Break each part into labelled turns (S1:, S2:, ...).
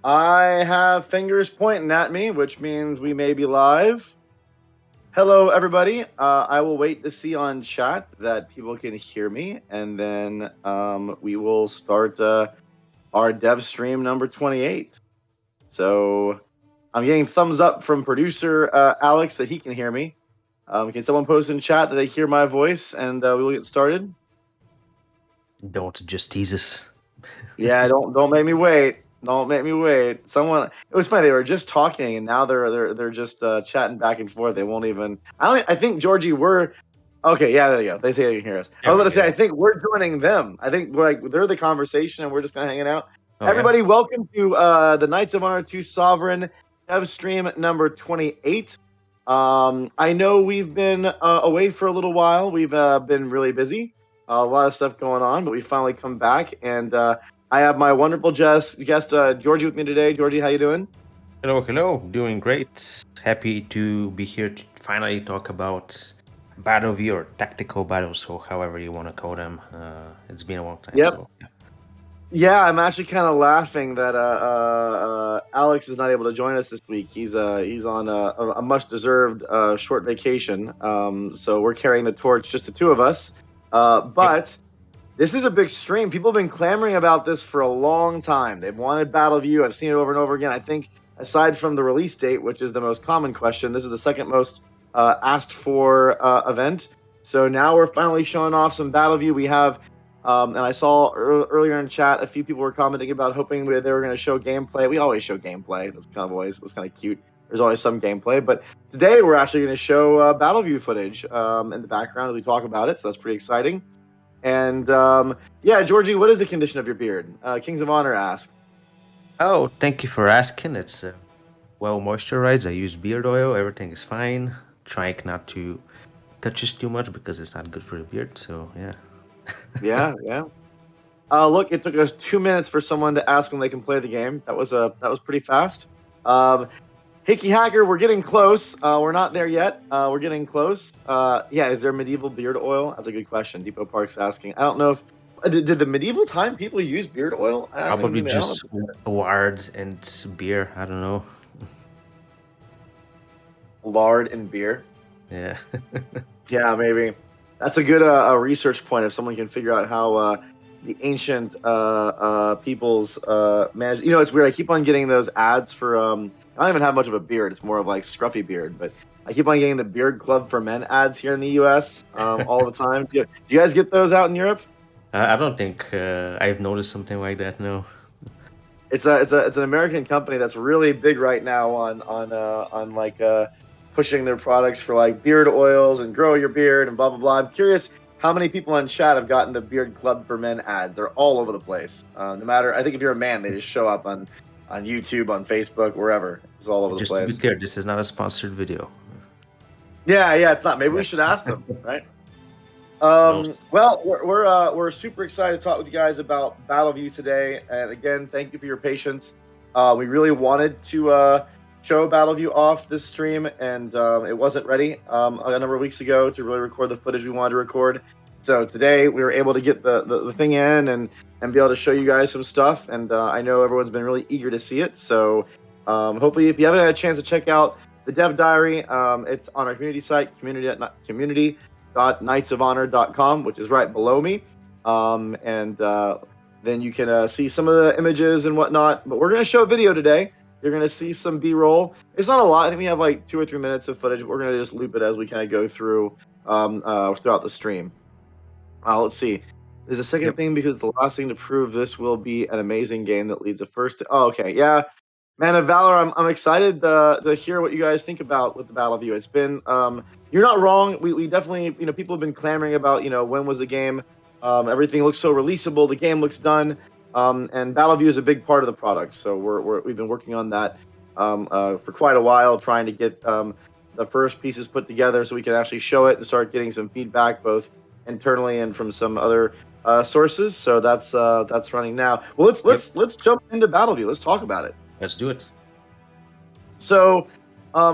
S1: I have fingers pointing at me, which means we may be live. Hello, everybody. I will wait to see on chat that people can hear me, and then we will start our dev stream number 28. So I'm getting thumbs up from producer Alex that he can hear me. Can someone post in chat that they hear my voice, and we will get started?
S2: Don't just tease us.
S1: Yeah, don't make me wait. Don't make me wait. Someone. It was funny. They were just talking, and now they're just chatting back and forth. They won't even. I think Georgie, we're okay. Yeah, there you go. They say they can hear us. I
S2: There
S1: was
S2: we
S1: going to say. I
S2: go.
S1: think we're joining them. I think we're like they're the conversation, and we're just kind of hanging out.
S2: Oh yeah.
S1: Everybody, welcome to the Knights of Honor 2 Sovereign Dev Stream number 28. I know we've been away for a little while. We've been really busy. A lot of stuff going on, but we finally come back and. I have my wonderful guest Georgie with me today. Georgie, how you doing?
S2: Hello. Doing great. Happy to be here to finally talk about battle view or tactical battles, so however you want to call them. It's been a long time,
S1: Yep.
S2: so yeah.
S1: Yeah, I'm actually kind of laughing that Alex is not able to join us this week. He's on a much deserved short vacation. So we're carrying the torch, just the two of us.
S2: Yep.
S1: But this is a big stream. People have been clamoring about this for a long time. They've wanted Battle View. I've seen it over and over again. I think aside from the release date, which is the most common question, this is the second most asked for event. So now we're finally showing off some Battle View. We have, and I saw earlier in chat, a few people were commenting about hoping they were going to show gameplay. We always show gameplay. That's kind of cute. There's always some gameplay, but today we're actually going to show Battle View footage in the background as we talk about it. So that's pretty exciting. And yeah, Georgie, what is the condition of your beard? Kings of Honor asks.
S2: Oh, thank you for asking. It's well moisturized. I use beard oil. Everything is fine. Trying not to touch it too much because it's not good for the beard. So yeah.
S1: Yeah, yeah. Look, it took us 2 minutes for someone to ask when they can play the game. That was pretty fast. Hickey Hacker, we're getting close. We're not there yet. We're getting close. Yeah, is there medieval beard oil? That's a good question. Depot Park's asking. I don't know if did the medieval time people use beard oil? I don't even
S2: Probably
S1: think they. I don't know.
S2: just lard and beer. I don't know.
S1: Lard and beer.
S2: Yeah.
S1: Yeah, maybe. That's a good research point if someone can figure out how the ancient peoples managed. You know, it's weird. I keep on getting those ads for. I don't even have much of a beard. It's more of like scruffy beard, but I keep on getting the Beard Club for Men ads here in the U.S. All the time. Do you guys get those out in Europe?
S2: I don't think I've noticed something like that. No.
S1: It's an American company that's really big right now on like pushing their products for like beard oils and grow your beard and blah blah blah. I'm curious how many people on chat have gotten the Beard Club for Men ads. They're all over the place. No matter, I think if you're a man, they just show up on YouTube, on Facebook, wherever. It's all over the
S2: Just to be
S1: place.
S2: clear, this is not a sponsored video.
S1: Yeah, yeah, it's not. Maybe we
S2: Yeah.
S1: should ask them, right?
S2: No.
S1: Well, we're super excited to talk with you guys about Battleview today, and again, thank you for your patience. We really wanted to show Battleview off this stream, and it wasn't ready a number of weeks ago to really record the footage we wanted to record. So today we were able to get the thing in and be able to show you guys some stuff, and I know everyone's been really eager to see it. So hopefully, if you haven't had a chance to check out the Dev Diary, it's on our community site, community.knightsofhonor.com, which is right below me. And then you can see some of the images and whatnot. But we're going to show a video today. You're going to see some B-roll. It's not a lot. I think we have like 2 or 3 minutes of footage. But we're going to just loop it as we kind of go through throughout the stream. Let's see. There's a second
S2: Yep.
S1: thing because the last thing to prove this will be an amazing game that leads to first. Oh, okay. Yeah. Man of Valor, I'm excited to hear what you guys think about with the Battle View. It's been you're not wrong. We definitely, people have been clamoring about, when was the game? Everything looks so releasable. The game looks done, and Battle View is a big part of the product. So we've been working on that for quite a while, trying to get the first pieces put together so we can actually show it and start getting some feedback both internally and from some other sources. So that's running now. Well, let's jump into Battle View. Let's talk about it.
S2: Let's do it.
S1: So,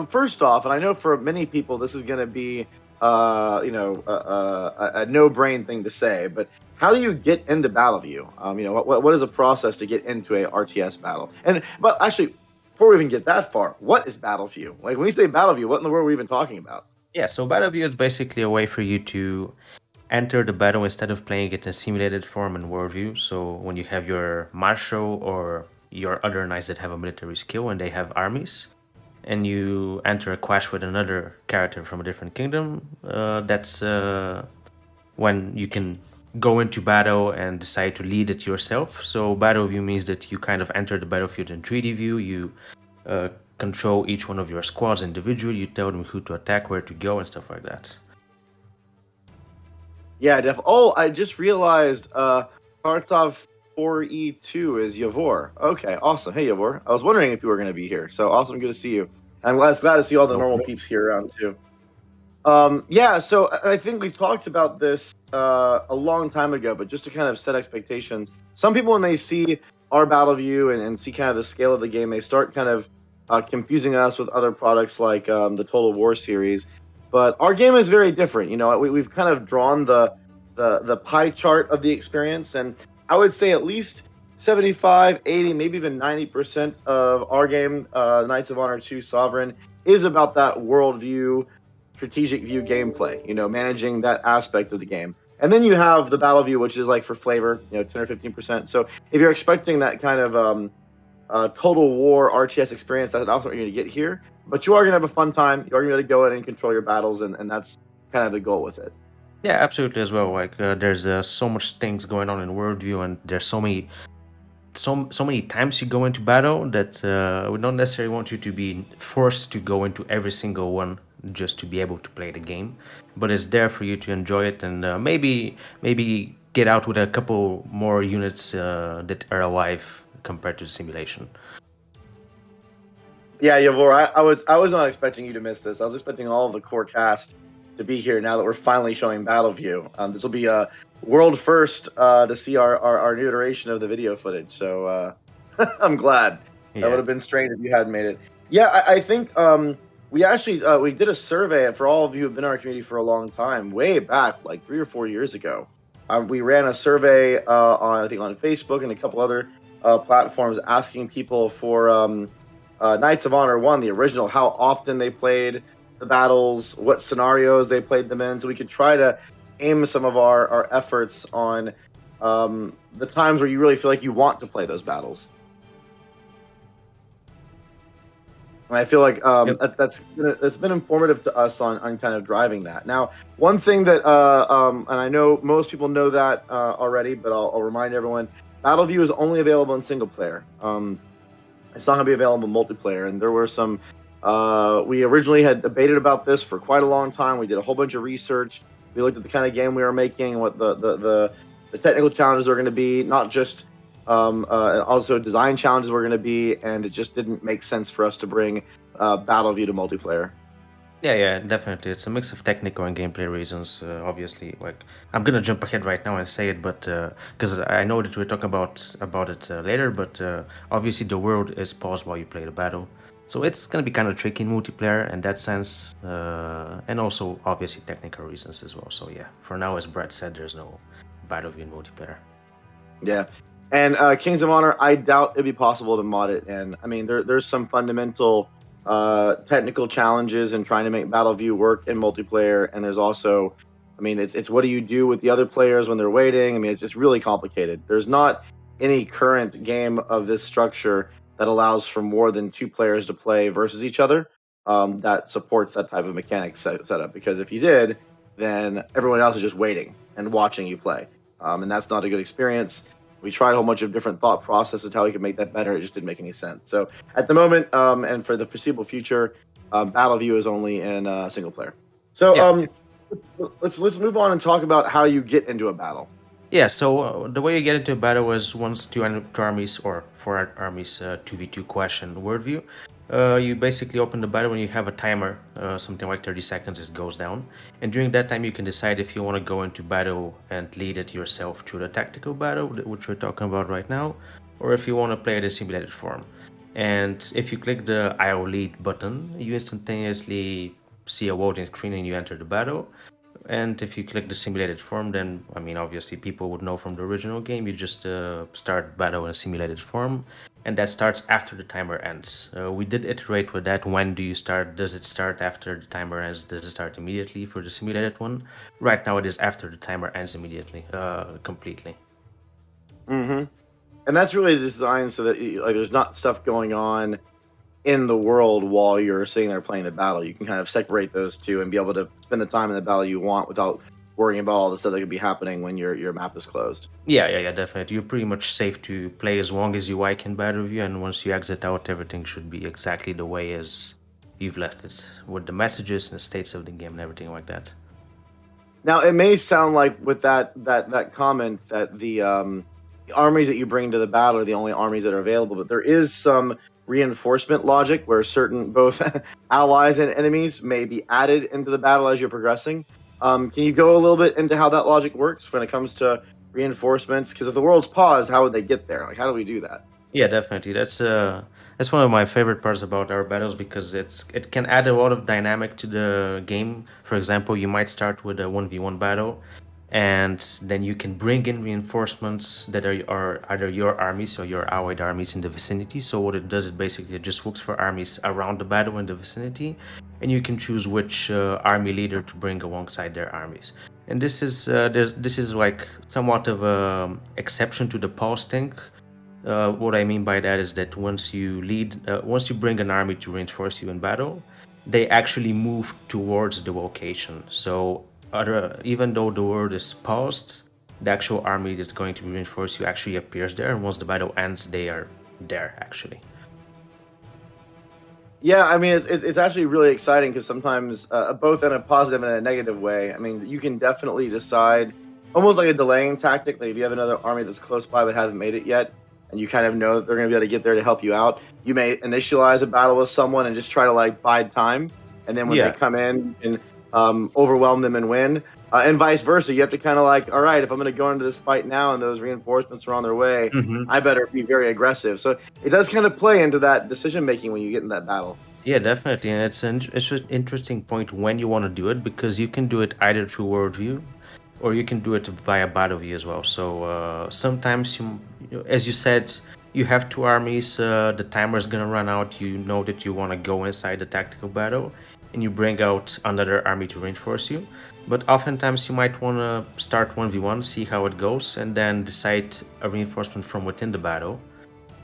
S1: first off, and I know for many people this is going to be, a no-brain thing to say, but how do you get into Battleview? What is a process to get into a RTS battle? But actually, before we even get that far, what is Battleview? Like when we say Battleview, what in the world are we even talking about?
S2: Yeah, so battle view is basically a way for you to enter the battle instead of playing it in simulated form and worldview. So when you have your marshal or your other knights that have a military skill and they have armies, and you enter a clash with another character from a different kingdom, that's when you can go into battle and decide to lead it yourself. So battle view means that you kind of enter the battlefield in 3D view. You uh, control each one of your squads individually. You tell them who to attack, where to go, and stuff like that.
S1: Yeah, Oh, I just realized Tartov 4E2 is Yavor. Okay, awesome. Hey, Yavor. I was wondering if you were going to be here. So awesome. Good to see you. I'm glad to see all the
S2: No
S1: normal
S2: problem.
S1: peeps here around too. Yeah, so I think we've talked about this a long time ago, but just to kind of set expectations, some people, when they see our battle view and see kind of the scale of the game, they start kind of confusing us with other products like the Total War series. But our game is very different. We've kind of drawn the pie chart of the experience, and I would say at least 75, 80, maybe even 90% of our game, Knights of Honor 2 Sovereign, is about that worldview strategic view gameplay, managing that aspect of the game. And then you have the battle view, which is like for flavor, 10 or 15%. So if you're expecting that kind of total war RTS experience, that's not what you're going to get here. But you are going to have a fun time. You are going to go in and control your battles, and that's kind of the goal with it.
S2: Yeah, absolutely as well. Like there's so much things going on in worldview, and there's so many times you go into battle that we don't necessarily want you to be forced to go into every single one just to be able to play the game, but it's there for you to enjoy it and maybe get out with a couple more units that are alive compared to the simulation.
S1: Yeah, Yavor, I was not expecting you to miss this. I was expecting all of the core cast to be here now that we're finally showing Battle View. This will be a world first to see our new iteration of the video footage. So I'm glad. That would
S2: Yeah.
S1: have been strange if you hadn't made it. Yeah, I think we actually we did a survey for all of you who've been in our community for a long time, way back, like 3 or 4 years ago. We ran a survey on I think on Facebook and a couple other platforms asking people for Knights of Honor 1, the original, how often they played the battles, what scenarios they played them in, so we could try to aim some of our efforts on the times where you really feel like you want to play those battles. And I feel like
S2: Yep.
S1: that's been informative to us on kind of driving that. Now, one thing that and I know most people know that already, but I'll remind everyone: Battleview is only available in single player. It's not going to be available multiplayer. And there were some. We originally had debated about this for quite a long time. We did a whole bunch of research. We looked at the kind of game we were making, what the technical challenges were going to be, not just also design challenges were going to be, and it just didn't make sense for us to bring Battleview to multiplayer.
S2: Yeah, definitely. It's a mix of technical and gameplay reasons. Obviously, like I'm gonna jump ahead right now and say it, but because I know that we're talking about it later, but obviously the world is paused while you play the battle, so it's gonna be kind of tricky in multiplayer in that sense, and also obviously technical reasons as well. So yeah, for now, as Brad said, there's no Battlefield in multiplayer.
S1: Yeah. And Kings of Honor, I doubt it'd be possible to mod it. And I mean, there's some fundamental technical challenges in trying to make Battleview work in multiplayer. And there's also, I mean, it's what do you do with the other players when they're waiting? I mean, it's just really complicated. There's not any current game of this structure that allows for more than two players to play versus each other that supports that type of mechanic setup. Because if you did, then everyone else is just waiting and watching you play, and that's not a good experience. We tried a whole bunch of different thought processes how we could make that better. It just didn't make any sense. So at the moment, and for the foreseeable future, Battleview is only in single player. So
S2: Yeah.
S1: let's move on and talk about how you get into a battle.
S2: Yeah, so the way you get into a battle is once two armies or four armies 2v2 clash and worldview. You basically open the battle when you have a timer, something like 30 seconds, it goes down. And during that time, you can decide if you want to go into battle and lead it yourself through the tactical battle, which we're talking about right now, or if you want to play it in simulated form. And if you click the IO lead button, you instantaneously see a loading screen and you enter the battle. And if you click the simulated form, then I mean, obviously, people would know from the original game. You just start battle in a simulated form, and that starts after the timer ends. We did iterate with that. When do you start? Does it start after the timer ends? Does it start immediately for the simulated one? Right now, it is after the timer ends immediately, completely.
S1: Hmm. And that's really designed so that like there's not stuff going on in the world while you're sitting there playing the battle. You can kind of separate those two and be able to spend the time in the battle you want without worrying about all the stuff that could be happening when your map is closed.
S2: Yeah, definitely. You're pretty much safe to play as long as you like in Battleview, and once you exit out, everything should be exactly the way as you've left it, with the messages and the states of the game and everything like that.
S1: Now, it may sound like with that comment that the armies that you bring to the battle are the only armies that are available, but there is some reinforcement logic where certain both allies and enemies may be added into the battle as you're progressing. Can you go a little bit into how that logic works when it comes to reinforcements? Because if the world's paused, how would they get there? Like, how do we do that?
S2: Yeah, definitely. That's one of my favorite parts about our battles because it can add a lot of dynamic to the game. For example, you might start with a 1v1 battle, and then you can bring in reinforcements that are either your armies or your allied armies in the vicinity. So what it does, it basically just looks for armies around the battle in the vicinity, and you can choose which army leader to bring alongside their armies. And this is like somewhat of a exception to the pause thing. What I mean by that is that once you bring an army to reinforce you in battle, they actually move towards the location. So, even though the word is paused, the actual army that's going to reinforce you actually appears there, and once the battle ends, they are there actually.
S1: Yeah, I mean, it's actually really exciting because sometimes, both in a positive and a negative way. I mean, you can definitely decide, almost like a delaying tactic. Like if you have another army that's close by but hasn't made it yet, and you kind of know that they're going to be able to get there to help you out, you may initialize a battle with someone and just try to like bide time. And then when they
S2: Yeah.
S1: come in, you can overwhelm them and win. And vice versa. You have to kind of like, all right, if I'm going to go into this fight now and those reinforcements are on their way,
S2: Hmm.
S1: I better be very aggressive. So it does kind of play into that decision making when you get in that battle.
S2: Yeah, definitely, and it's an interesting point when you want to do it because you can do it either through worldview, or you can do it via battle view as well. So sometimes as you said, you have two armies. The timer is gonna run out. You know that you want to go inside the tactical battle, and you bring out another army to reinforce you. But oftentimes you might want to start 1v1, see how it goes, and then decide a reinforcement from within the battle.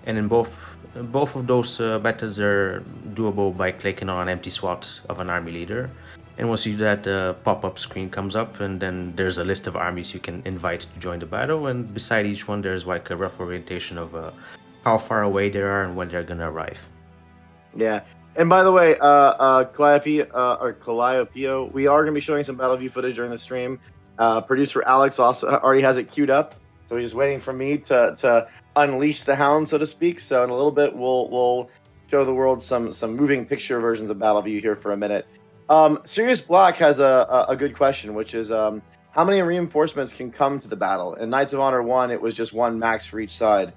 S2: And in both of those methods are doable by clicking on an empty slot of an army leader. And once you do that, the pop-up screen comes up, and then there's a list of armies you can invite to join the battle. And beside each one, there's like a rough orientation of how far away they are and when they're gonna arrive.
S1: Yeah. And by the way, Calliope, or Calliope, we are going to be showing some Battleview footage during the stream. Producer Alex also already has it queued up, so he's just waiting for me to unleash the hound, so to speak. So in a little bit, we'll show the world some moving picture versions of Battleview here for a minute. Sirius Black has a good question, which is how many reinforcements can come to the battle? In Knights of Honor 1, it was just one max for each side.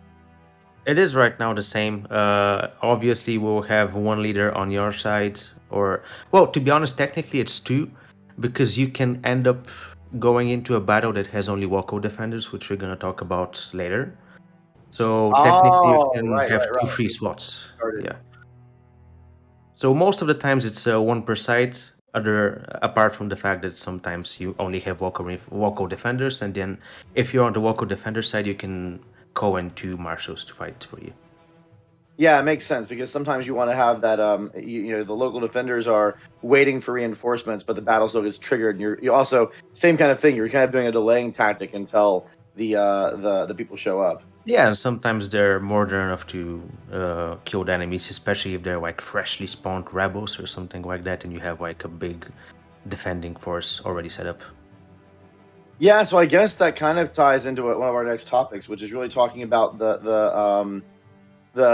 S2: It is right now the same. Obviously, we'll have one leader on your side, or well, to be honest, technically it's two, because you can end up going into a battle that has only Wako defenders, which we're gonna talk about later. So technically, you
S1: Oh,
S2: can
S1: right,
S2: have
S1: right,
S2: two
S1: right.
S2: free slots.
S1: Started.
S2: Yeah. So most of the times it's one per side. Other apart from the fact that sometimes you only have Wako defenders, and then if you're on the Wako defender side, you can call in two marshals to fight for you.
S1: Yeah, it makes sense because sometimes you want to have that. You know, the local defenders are waiting for reinforcements, but the battle still gets triggered. And you also same kind of thing. You're kind of doing a delaying tactic until the people show up.
S2: Yeah, and sometimes they're more than enough to kill the enemies, especially if they're like freshly spawned rebels or something like that, and you have like a big defending force already set up.
S1: Yeah, so I guess that kind of ties into one of our next topics, which is really talking about the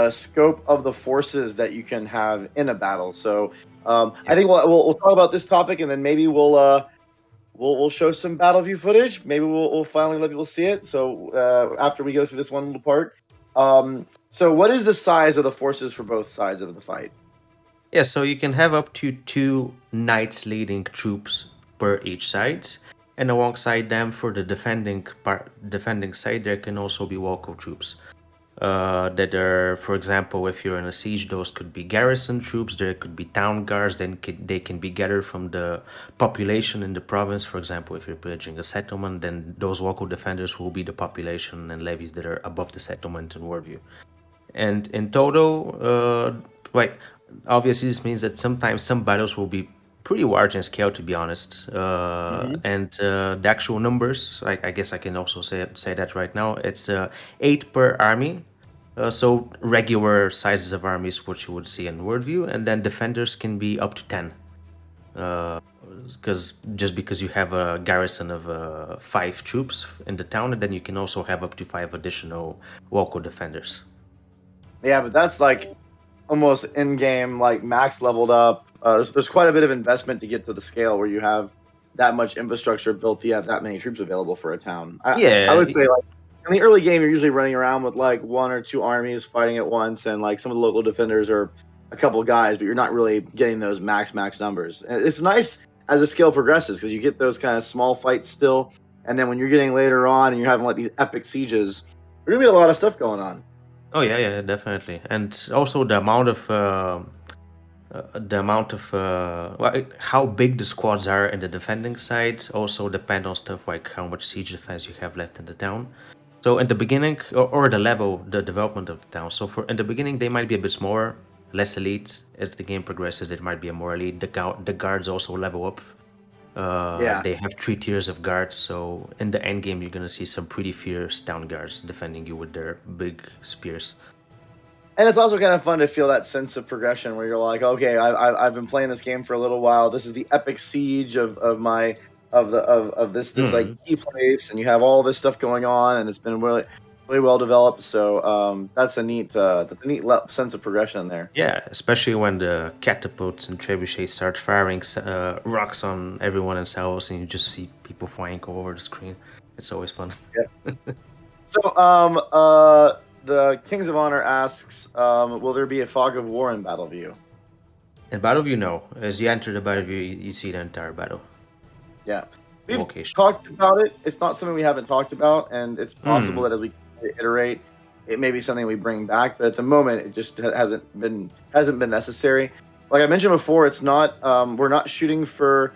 S1: scope of the forces that you can have in a battle. So I
S2: Yeah.
S1: think we'll talk about this topic, and then maybe we'll show some battle view footage. Maybe we'll finally let people see it. So after we go through this one little part, so what is the size of the forces for both sides of the fight?
S2: Yeah, so you can have up to two knights leading troops per each side. And alongside them, for the defending side, there can also be walko troops. That are, for example, if you're in a siege, those could be garrison troops, there could be town guards, then they can be gathered from the population in the province. For example, if you're pillaging a settlement, then those local defenders will be the population and levies that are above the settlement in worldview. And in total, like, obviously this means that sometimes some battles will be pretty large in scale, to be honest. And the actual numbers, I guess I can also say that right now, it's 8 per army. So regular sizes of armies, which you would see in worldview, and then defenders can be up to 10. Because you have a garrison of 5 troops in the town, and then you can also have up to 5 additional local defenders.
S1: Yeah, but that's like almost in game, like max leveled up. There's quite a bit of investment to get to the scale where you have that much infrastructure built. You have that many troops available for a town. I
S2: Yeah,
S1: would say like in the early game, you're usually running around with like 1 or 2 armies fighting at once, and like some of the local defenders are a couple of guys, but you're not really getting those max numbers. And it's nice as the scale progresses because you get those kind of small fights still, and then when you're getting later on and you're having like these epic sieges, there's gonna be a lot of stuff going on.
S2: oh yeah, definitely. And also how big the squads are in the defending side also depend on stuff like how much siege defense you have left in the town. So in the beginning, or the level, the development of the town. So for in the beginning, they might be a bit smaller, less elite. As the game progresses, they might be a more elite. The guards also level up.
S1: Yeah.
S2: They have 3 tiers of guards. So in the end game, you're gonna see some pretty fierce town guards defending you with their big spears.
S1: And it's also kind of fun to feel that sense of progression where you're like, okay, I've been playing this game for a little while. This is the epic siege of my of this like
S2: Mm.
S1: key place, and you have all this stuff going on, and it's been really well developed. So that's a neat sense of progression in there.
S2: Yeah, especially when the catapults and trebuchets start firing rocks on everyone in cells, and you just see people flying all over the screen. It's always fun.
S1: Yeah. So the Kings of Honor asks, will there be a fog of war in Battleview?
S2: In Battleview, no. As you enter the Battleview, you see the entire battle
S1: Yeah. We've
S2: location.
S1: talked about it. It's not something we haven't talked about, and it's possible
S2: Hmm.
S1: that as we iterate, it may be something we bring back. But at the moment, it just hasn't been necessary. Like I mentioned before, it's not. We're not shooting for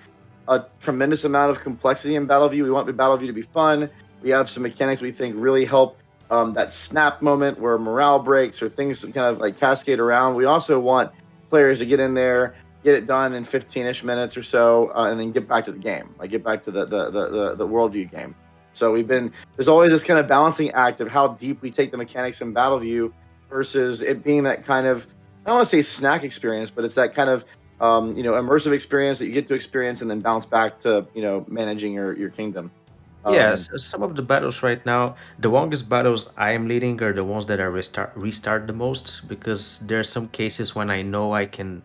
S1: a tremendous amount of complexity in Battleview. We want the Battleview to be fun. We have some mechanics we think really help that snap moment where morale breaks or things kind of like cascade around. We also want players to get in there, get it done in 15-ish minutes or so, and then get back to the game, like get back to the worldview game. So there's always this kind of balancing act of how deep we take the mechanics in Battleview versus it being that kind of, I don't want to say snack experience, but it's that kind of immersive experience that you get to experience and then bounce back to managing your kingdom.
S2: Yes, some of the battles right now, the longest battles I am leading are the ones that I restart the most, because there are some cases when I know I can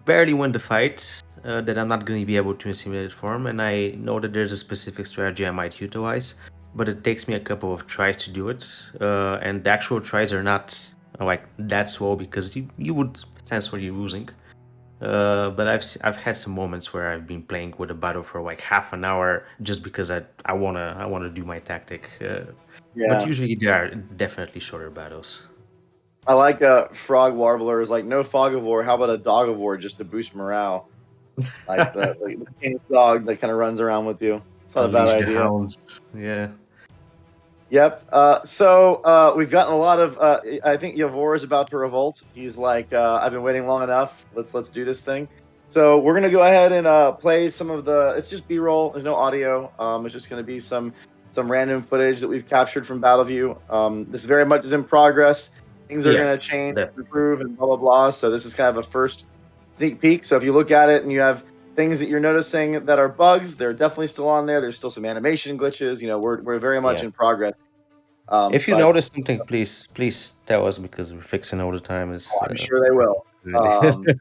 S2: barely win the fight, that I'm not going to be able to in simulated form, and I know that there's a specific strategy I might utilize, but it takes me a couple of tries to do it, and the actual tries are not like that slow because you would sense when you're losing. But I've had some moments where I've been playing with a battle for like half an hour just because I wanna do my tactic. But
S1: Yeah,
S2: usually they are definitely shorter battles.
S1: I like Frog Warbler is like no fog of war. How about a dog of war just to boost morale? Like the king's dog that kind of runs around with you. It's not a bad
S2: Unleash the
S1: idea.
S2: hounds. Yeah.
S1: Yep. So we've gotten a lot of. I think Yavor is about to revolt. He's like, I've been waiting long enough. Let's do this thing. So we're gonna go ahead and play some of the. It's just B-roll. There's no audio. It's just gonna be some random footage that we've captured from Battleview. This very much is in progress. Things are
S2: Yeah.
S1: gonna change,
S2: That
S1: improve, and blah blah blah. So this is kind of a first sneak peek. So if you look at it and you have things that you're noticing that are bugs, they're definitely still on there. There's still some animation glitches. We're very much
S2: yeah.
S1: in progress.
S2: If you
S1: But
S2: notice something, please tell us because we're fixing all the time. Is
S1: I'm sure they will.
S2: really.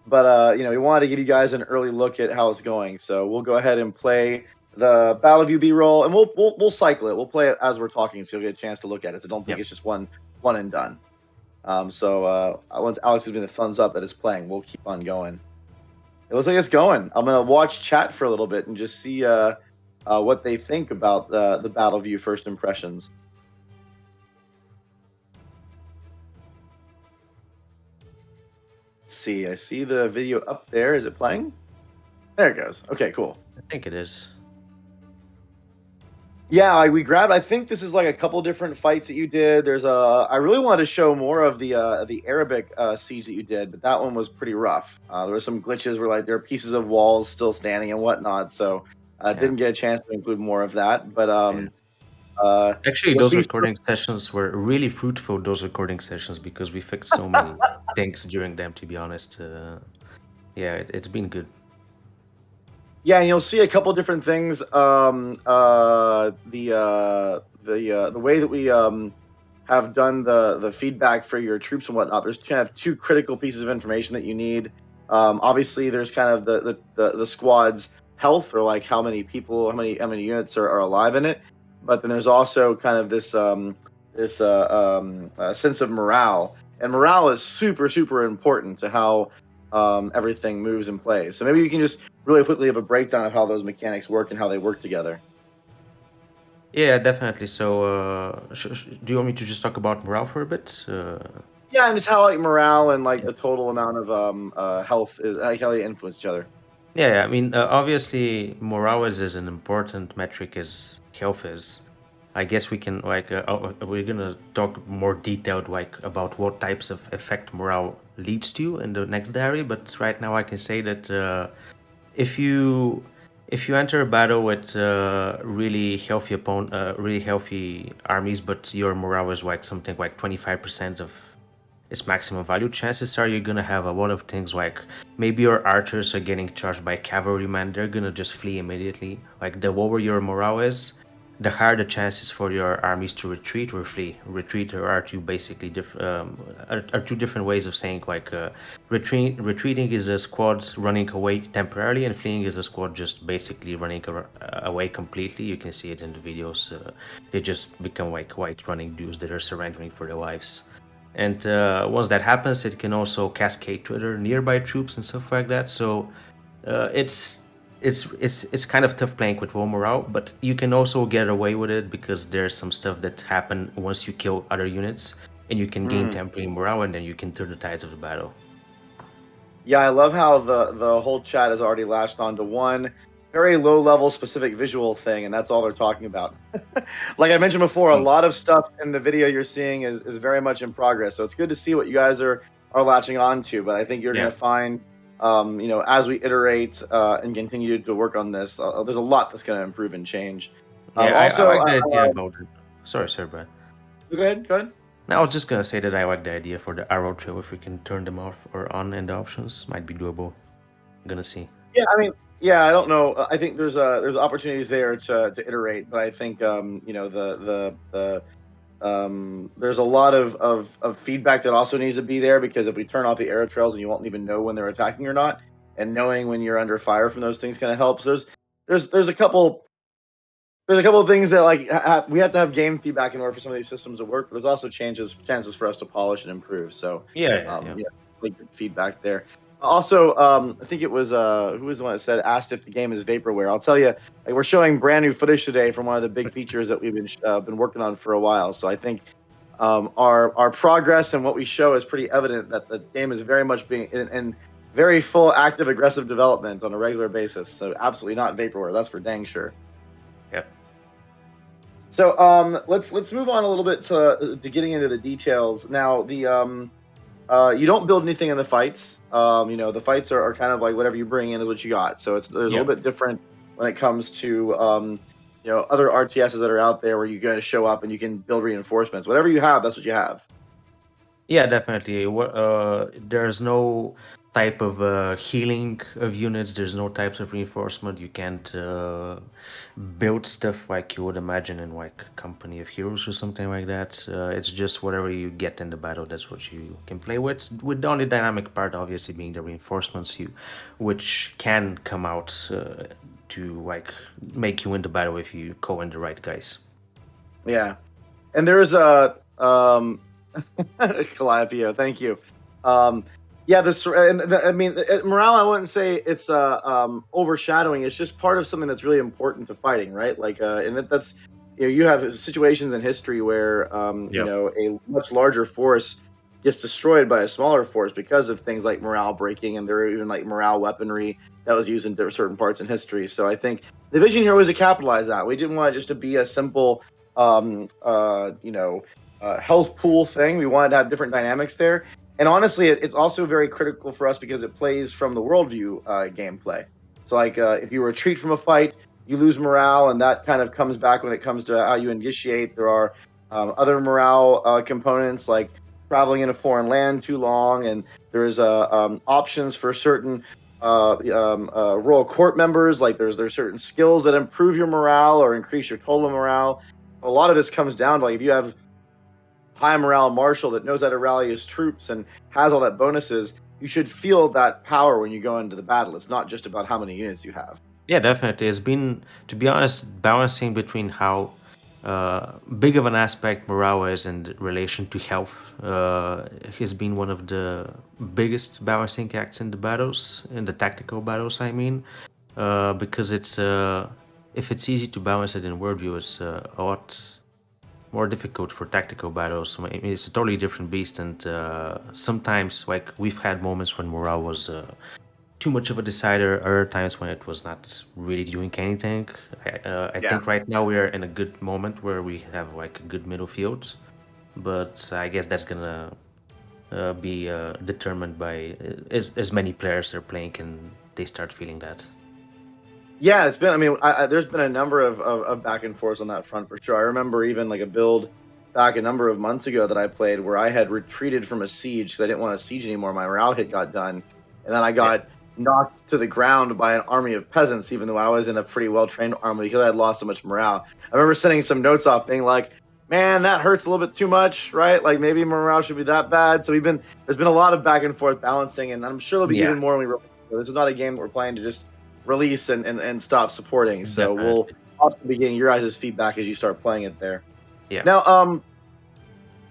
S1: But we wanted to give you guys an early look at how it's going. So we'll go ahead and play the Battleview B-roll, and we'll cycle it. We'll play it as we're talking, so you'll get a chance to look at it. So don't think
S2: Yep.
S1: it's just one and done. So once Alex gives me the thumbs up that it's playing, we'll keep on going. It looks like it's going. I'm gonna watch chat for a little bit and just see what they think about the battle view first impressions. Let's see, I see the video up there. Is it playing? There it goes. Okay, cool.
S2: I think it is.
S1: Yeah, we grabbed. I think this is like a couple different fights that you did. There's a. I really wanted to show more of the Arabic siege that you did, but that one was pretty rough. There were some glitches where like there are pieces of walls still standing and whatnot. So
S2: Yeah.
S1: didn't get a chance to include more of that. But
S2: Yeah.
S1: uh,
S2: Actually,
S1: you'll
S2: those
S1: see.
S2: recording sessions were really fruitful. Those recording sessions because we fixed so many things during them. To be honest, yeah, it's been good.
S1: Yeah, and you'll see a couple different things. The way that we have done the feedback for your troops and whatnot. There's kind of two critical pieces of information that you need. Obviously, there's kind of the squad's health, or like how many people, how many units are alive in it. But then there's also kind of this sense of morale, and morale is super important to how everything moves and plays. So maybe you can just really quickly have a breakdown of how those mechanics work and how they work together.
S2: Yeah, definitely. So, do you want me to just talk about morale for a bit?
S1: Yeah, and just how like morale and like
S2: Yeah.
S1: the total amount of health is like how they influence each other.
S2: Yeah, I mean, obviously, morale is an important metric as health is. I guess we can like we're gonna talk more detailed like about what types of effect morale leads to in the next diary. But right now, I can say that if you if you enter a battle with really healthy armies, but your morale is like something like 25% of its maximum value, chances are you're gonna have a lot of things like maybe your archers are getting charged by cavalrymen, they're gonna just flee immediately. Like the lower your morale is, the higher the chances for your armies to retreat or flee. Retreat are two basically are two different ways of saying like retreating is a squad running away temporarily, and fleeing is a squad just basically running away completely. You can see it in the videos. They just become like white running dudes that are surrendering for their lives. And once that happens, it can also cascade to other nearby troops and stuff like that. So uh, it's it's kind of tough playing with low morale, but you can also get away with it because there's some stuff that happen once you kill other units, and you can gain
S1: Mm.
S2: temporary morale, and then you can turn the tides of the battle.
S1: Yeah, I love how the whole chat has already latched onto one very low level specific visual thing, and that's all they're talking about. Like I mentioned before, a
S2: Mm.
S1: lot of stuff in the video you're seeing is very much in progress. So it's good to see what you guys are latching on to. But I think you're
S2: Yeah,
S1: going to find, as we iterate and continue to work on this, there's a lot that's going to improve and change.
S2: yeah, I
S1: Also,
S2: like the idea about it. Sorry, Brad.
S1: go ahead. Go ahead.
S2: Now I was just gonna say that I like the idea for the arrow trail. If we can turn them off or on in the options, might be doable. Gonna see.
S1: Yeah, I mean, yeah, I don't know. I think there's opportunities there to iterate, but I think there's a lot of feedback that also needs to be there, because if we turn off the arrow trails and you won't even know when they're attacking or not, and knowing when you're under fire from those things kind of helps. There's a couple of things that like we have to have game feedback in order for some of these systems to work, but there's also chances for us to polish and improve. So
S2: Yeah.
S1: yeah, like good feedback there. Also, I think it was who was the one that said asked if the game is vaporware. I'll tell you, like we're showing brand new footage today from one of the big features that we've been working on for a while. So I think our progress and what we show is pretty evident that the game is very much being in very full, active, aggressive development on a regular basis. So absolutely not vaporware. That's for dang sure.
S2: Yeah.
S1: So let's move on a little bit to getting into the details. Now you don't build anything in the fights. The fights are kind of like whatever you bring in is what you got. So there's a
S2: Yeah.
S1: little bit different when it comes to other RTSs that are out there where you got to show up and you can build reinforcements. Whatever you have, that's what you have.
S2: Yeah, definitely. There's no type of healing of units. There's no types of reinforcement. You can't build stuff like you would imagine in like Company of Heroes or something like that. It's just whatever you get in the battle. That's what you can play with. With the only dynamic part, obviously, being the reinforcements, which can come out to like make you win the battle if you call in the right guys.
S1: Yeah, and there's a Calliope, thank you. Um, Yeah, this and I mean morale. I wouldn't say it's overshadowing. It's just part of something that's really important to fighting, right? Like, and that's you have situations in history where
S2: Yeah.
S1: a much larger force gets destroyed by a smaller force because of things like morale breaking, and there are even like morale weaponry that was used in certain parts in history. So I think the vision here was to capitalize that. We didn't want it just to be a simple health pool thing. We wanted to have different dynamics there, and honestly, it's also very critical for us because it plays from the worldview gameplay. So, like, if you retreat from a fight, you lose morale, and that kind of comes back when it comes to how you initiate. There are other morale components like traveling in a foreign land too long, and there's options for certain royal court members. Like, there's certain skills that improve your morale or increase your total morale. A lot of this comes down to like if you have high morale marshal that knows how to rally his troops and has all that bonuses, you should feel that power when you go into the battle. It's not just about how many units you have.
S2: Yeah, definitely. It's been, to be honest, balancing between how big of an aspect morale is in relation to health has been one of the biggest balancing acts in the battles, in the tactical battles, I mean, because if it's easy to balance it in worldview, it's a lot more difficult for tactical battles. I mean, it's a totally different beast, and sometimes, like, we've had moments when morale was too much of a decider. Other times when it was not really doing anything. I
S1: Yeah.
S2: think right now we are in a good moment where we have like a good middle field, but I guess that's gonna be determined by as many players are playing and they start feeling that.
S1: Yeah, it's been. I mean, there's been a number of back and forths on that front for sure. I remember even like a build back a number of months ago that I played where I had retreated from a siege because I didn't want to siege anymore. My morale hit got done, and then I
S2: Yeah,
S1: got knocked to the ground by an army of peasants, even though I was in a pretty well trained army because I had lost so much morale. I remember sending some notes off, being like, "Man, that hurts a little bit too much, right? Like maybe morale should be that bad." So there's been a lot of back and forth balancing, and I'm sure there'll be
S2: yeah,
S1: even more when we. This is not a game that we're playing to just release and stop supporting. So we'll
S2: definitely.
S1: also be getting your guys' feedback as you start playing it there.
S2: Yeah.
S1: Now,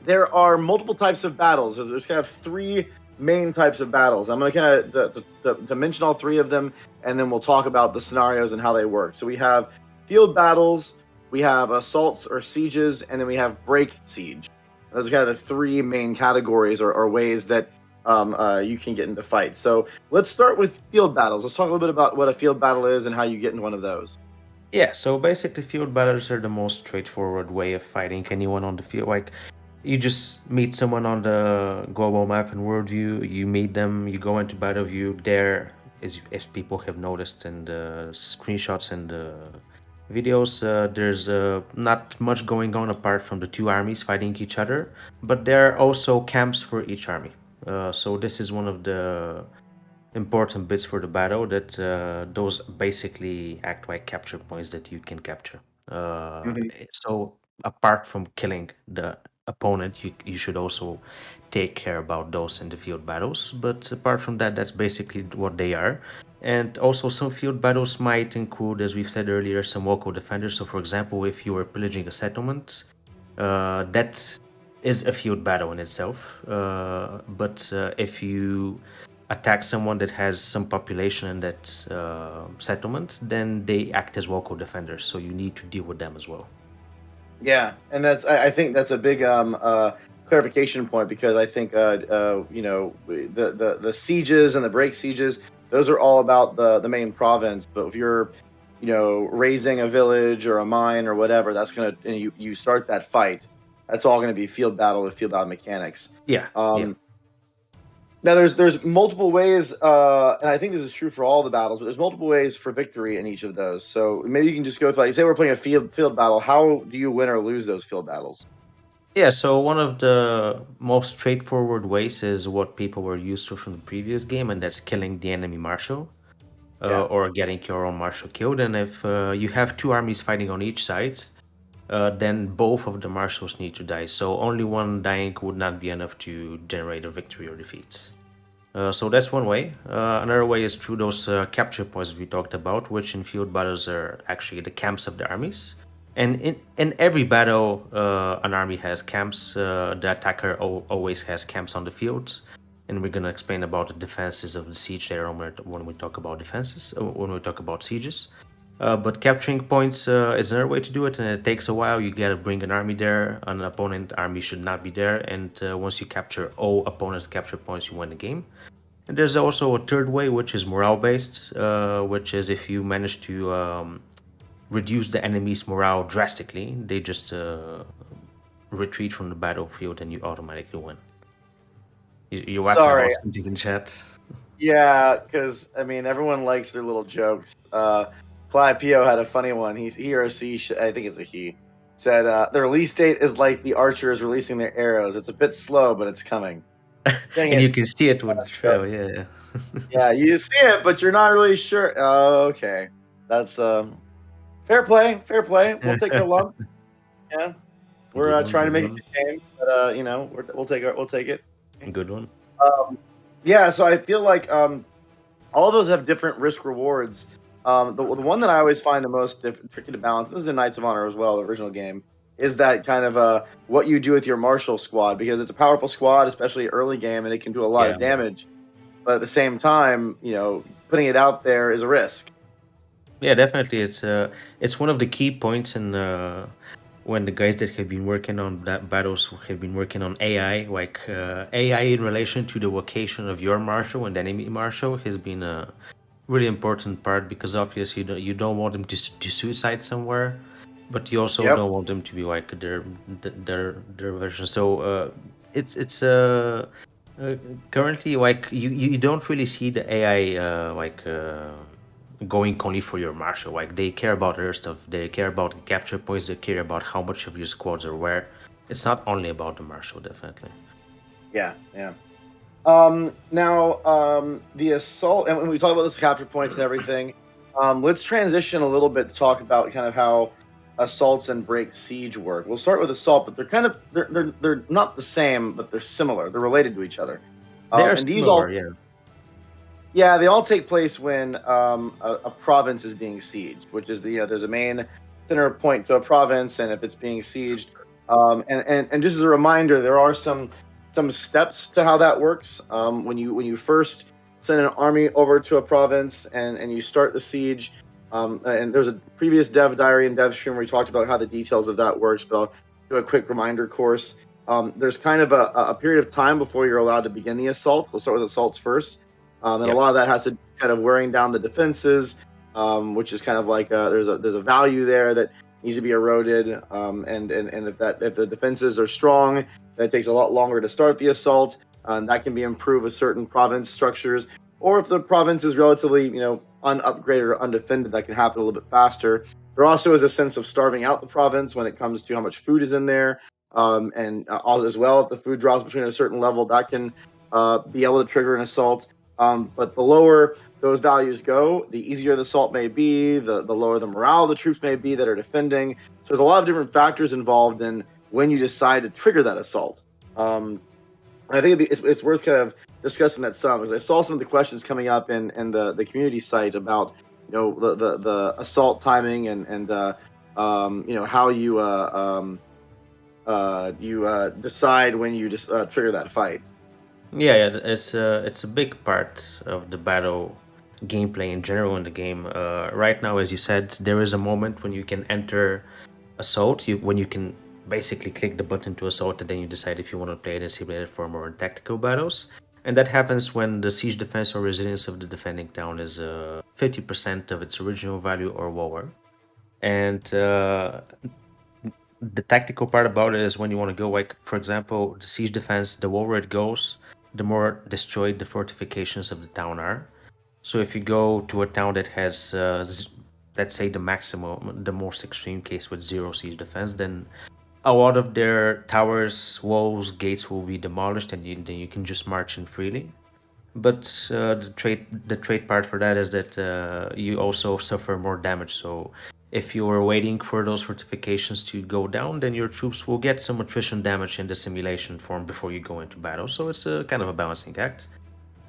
S1: there are multiple types of battles. There's kind of three main types of battles. I'm going to kind of to mention all three of them, and then we'll talk about the scenarios and how they work. So we have field battles, we have assaults or sieges, and then we have break siege. Those are kind of the three main categories or ways that you can get into fights. So let's start with field battles. Let's talk a little bit about what a field battle is and how you get into one of those.
S2: Yeah, so basically, field battles are the most straightforward way of fighting anyone on the field. Like, you just meet someone on the global map and worldview, you meet them, you go into battle view. There, as people have noticed in the screenshots and the videos, there's not much going on apart from the two armies fighting each other, but there are also camps for each army. So, this is one of the important bits for the battle that those basically act like capture points that you can capture.
S1: Mhm.
S2: So apart from killing the opponent, you should also take care about those in the field battles. But apart from that, that's basically what they are. And also some field battles might include, as we've said earlier, some local defenders. So for example, if you are pillaging a settlement, that is a field battle in itself. But if you attack someone that has some population in that settlement, then they act as local defenders. So you need to deal with them as well.
S1: Yeah, and I think that's a big clarification point because I think the sieges and the break sieges, those are all about the main province. But if you're raising a village or a mine or whatever, that's gonna and you start that fight. That's all going to be field battle with field battle mechanics.
S2: Yeah, yeah.
S1: Um, Now there's multiple ways, and I think this is true for all the battles, but there's multiple ways for victory in each of those. So maybe you can just go through, like, say we're playing a field battle. How do you win or lose those field battles?
S2: Yeah, so one of the most straightforward ways is what people were used to from the previous game, and that's killing the enemy marshal
S1: Yeah.
S2: or getting your own marshal killed. And if you have two armies fighting on each side, then both of the marshals need to die. So only one dying would not be enough to generate a victory or defeat. So that's one way. Another way is through those capture points we talked about, which in field battles are actually the camps of the armies. And in every battle, an army has camps. The attacker always has camps on the field. and we're gonna explain about the defenses of the siege later on when we talk about defenses, when we talk about sieges. But capturing points is another way to do it, and it takes a while. You gotta bring an army there. An opponent army should not be there, and once you capture all opponents' capture points, you win the game. And there's also a third way, which is morale based, which is if you manage to reduce the enemy's morale drastically, they just retreat from the battlefield and you automatically win. You're laughing
S1: Sorry.
S2: about something in chat.
S1: Yeah, because I mean, everyone likes their little jokes. Clive Pio had a funny one. He or she, I think it's a he, said the release date is like the archers releasing their arrows. It's a bit slow, but it's coming. Dang
S2: And
S1: it!
S2: you can see it with the trail, yeah.
S1: Yeah, you see it, but you're not really sure. Oh, okay, that's fair play. Fair play. We'll take our lump. Yeah, we're
S2: Good one,
S1: trying to
S2: good
S1: make a
S2: one,
S1: good game, but we'll take it.
S2: good one.
S1: Um, yeah, so I feel like all of those have different risk rewards. The one that I always find the most tricky to balance, this is in Knights of Honor as well, the original game, is that kind of what you do with your martial squad, because it's a powerful squad, especially early game, and it can do a lot
S2: Yeah,
S1: of damage. But at the same time, putting it out there is a risk.
S2: yeah, definitely. It's one of the key points in when the guys that have been working on that battles have been working on AI, like AI in relation to the location of your marshal and the enemy marshal has been a really important part because obviously you don't want them to suicide somewhere, but you also
S1: Yep.
S2: don't want them to be like their version. So it's currently like you don't really see the AI going only for your marshal. Like they care about other stuff. They care about the capture points. They care about how much of your squads are where. It's not only about the marshal, definitely.
S1: Yeah. Yeah. Now, the assault, and when we talk about this capture points and everything, let's transition a little bit to talk about kind of how assaults and break siege work. We'll start with assault, but they're not the same, but they're similar. They're related to each other.
S2: They are
S1: And these all,
S2: similar, yeah.
S1: yeah, they all take place when a province is being sieged, which is there's a main center point to a province, and if it's being sieged, and just as a reminder, there are some steps to how that works. When you first send an army over to a province and you start the siege, and there's a previous dev diary and DevStream where we talked about how the details of that works, but I'll do a quick reminder course. There's kind of a period of time before you're allowed to begin the assault. We'll start with assaults first, and a
S2: Yep.
S1: lot of that has to do kind of wearing down the defenses, which is kind of like there's a value there that needs to be eroded, and if the defenses are strong, it takes a lot longer to start the assault. That can be improved with certain province structures, or if the province is relatively unupgraded or undefended, that can happen a little bit faster. There also is a sense of starving out the province when it comes to how much food is in there, and as well, if the food drops between a certain level, that can be able to trigger an assault. But the lower those values go, the easier the assault may be, the lower the morale of the troops may be that are defending. So there's a lot of different factors involved in when you decide to trigger that assault. I think it's worth kind of discussing that some, because I saw some of the questions coming up in the community site about the assault timing and how you decide when you just trigger that fight.
S2: Yeah, yeah, it's a big part of the battle gameplay in general in the game. Right now, as you said, there is a moment when you can enter assault. When you can basically click the button to assault, and then you decide if you want to play it in simulated form or in tactical battles. And that happens when the siege defense or resilience of the defending town is 50% of its original value or lower. And the tactical part about it is when you want to go, like for example, the siege defense, the lower it goes, the more destroyed the fortifications of the town are. So if you go to a town that has let's say the maximum, the most extreme case with zero siege defense, then a lot of their towers, walls, gates will be demolished, and then you can just march in freely. But the trade part for that is that you also suffer more damage. So if you are waiting for those fortifications to go down, then your troops will get some attrition damage in the simulation form before you go into battle. So it's a kind of a balancing act.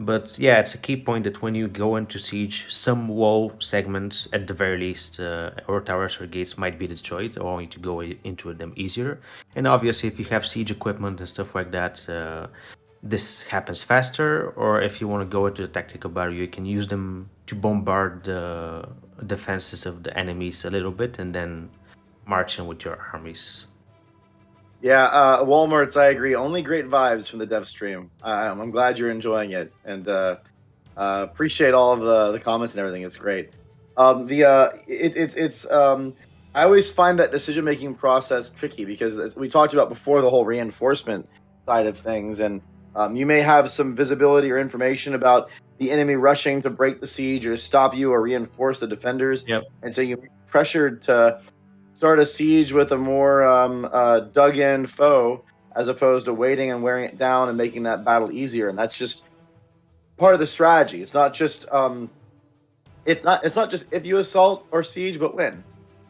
S2: But yeah, it's a key point that when you go into siege, some wall segments, at the very least, or towers or gates might be destroyed, allowing you to go into them easier. And obviously, if you have siege equipment and stuff like that, this happens faster, or if you want to go into the tactical battle, you can use them to bombard the defenses of the enemies a little bit and then march in with your armies.
S1: Yeah, Walmart's. I agree. Only great vibes from the DevStream. I'm glad you're enjoying it, and appreciate all of the comments and everything. It's great. It's I always find that decision making process tricky because as we talked about before, the whole reinforcement side of things, and you may have some visibility or information about the enemy rushing to break the siege or stop you or reinforce the defenders,
S2: Yep.
S1: and so you're pressured to start a siege with a more dug in foe as opposed to waiting and wearing it down and making that battle easier. And that's just part of the strategy. It's not just if you assault or siege, but when.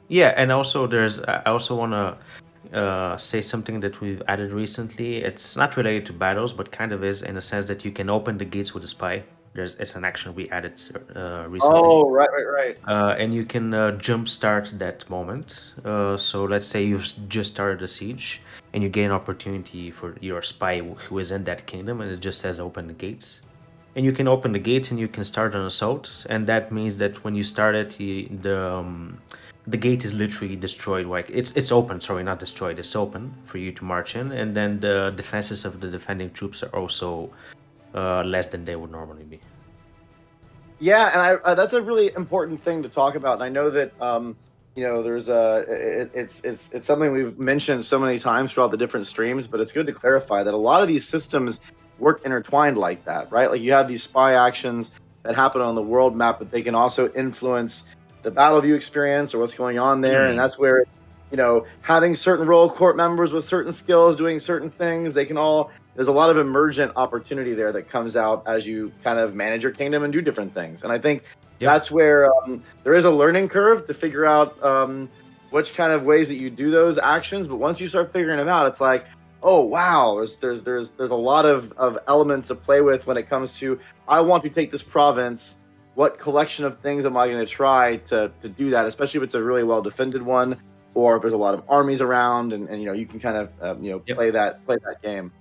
S2: Yeah, and also I also want to say something that we've added recently. It's not related to battles, but kind of is in a sense that you can open the gates with a spy. It's an action we added recently.
S1: Oh, right.
S2: And you can jumpstart that moment. So let's say you've just started a siege and you gain opportunity for your spy who is in that kingdom, and it just says open the gates. And you can open the gates and you can start an assault, and that means that when you start it, the gate is literally destroyed. Like it's open, sorry, not destroyed. It's open for you to march in, and then the defenses of the defending troops are also less than they would normally be.
S1: Yeah, and that's a really important thing to talk about. And I know that there's it's something we've mentioned so many times throughout the different streams, but it's good to clarify that a lot of these systems work intertwined like that, right? Like you have these spy actions that happen on the world map, but they can also influence the battle view experience or what's going on there, and
S2: Hmm.
S1: that's where having certain royal court members with certain skills doing certain things, they can all there's a lot of emergent opportunity there that comes out as you kind of manage your kingdom and do different things. And I think
S2: Yep.
S1: that's where there is a learning curve to figure out which kind of ways that you do those actions. But once you start figuring them out, it's like, oh wow, there's a lot of elements to play with when it comes to I want to take this province. What collection of things am I going to try to do that? Especially if it's a really well defended one, or if there's a lot of armies around, and you can kind of
S2: Yep.
S1: play that game.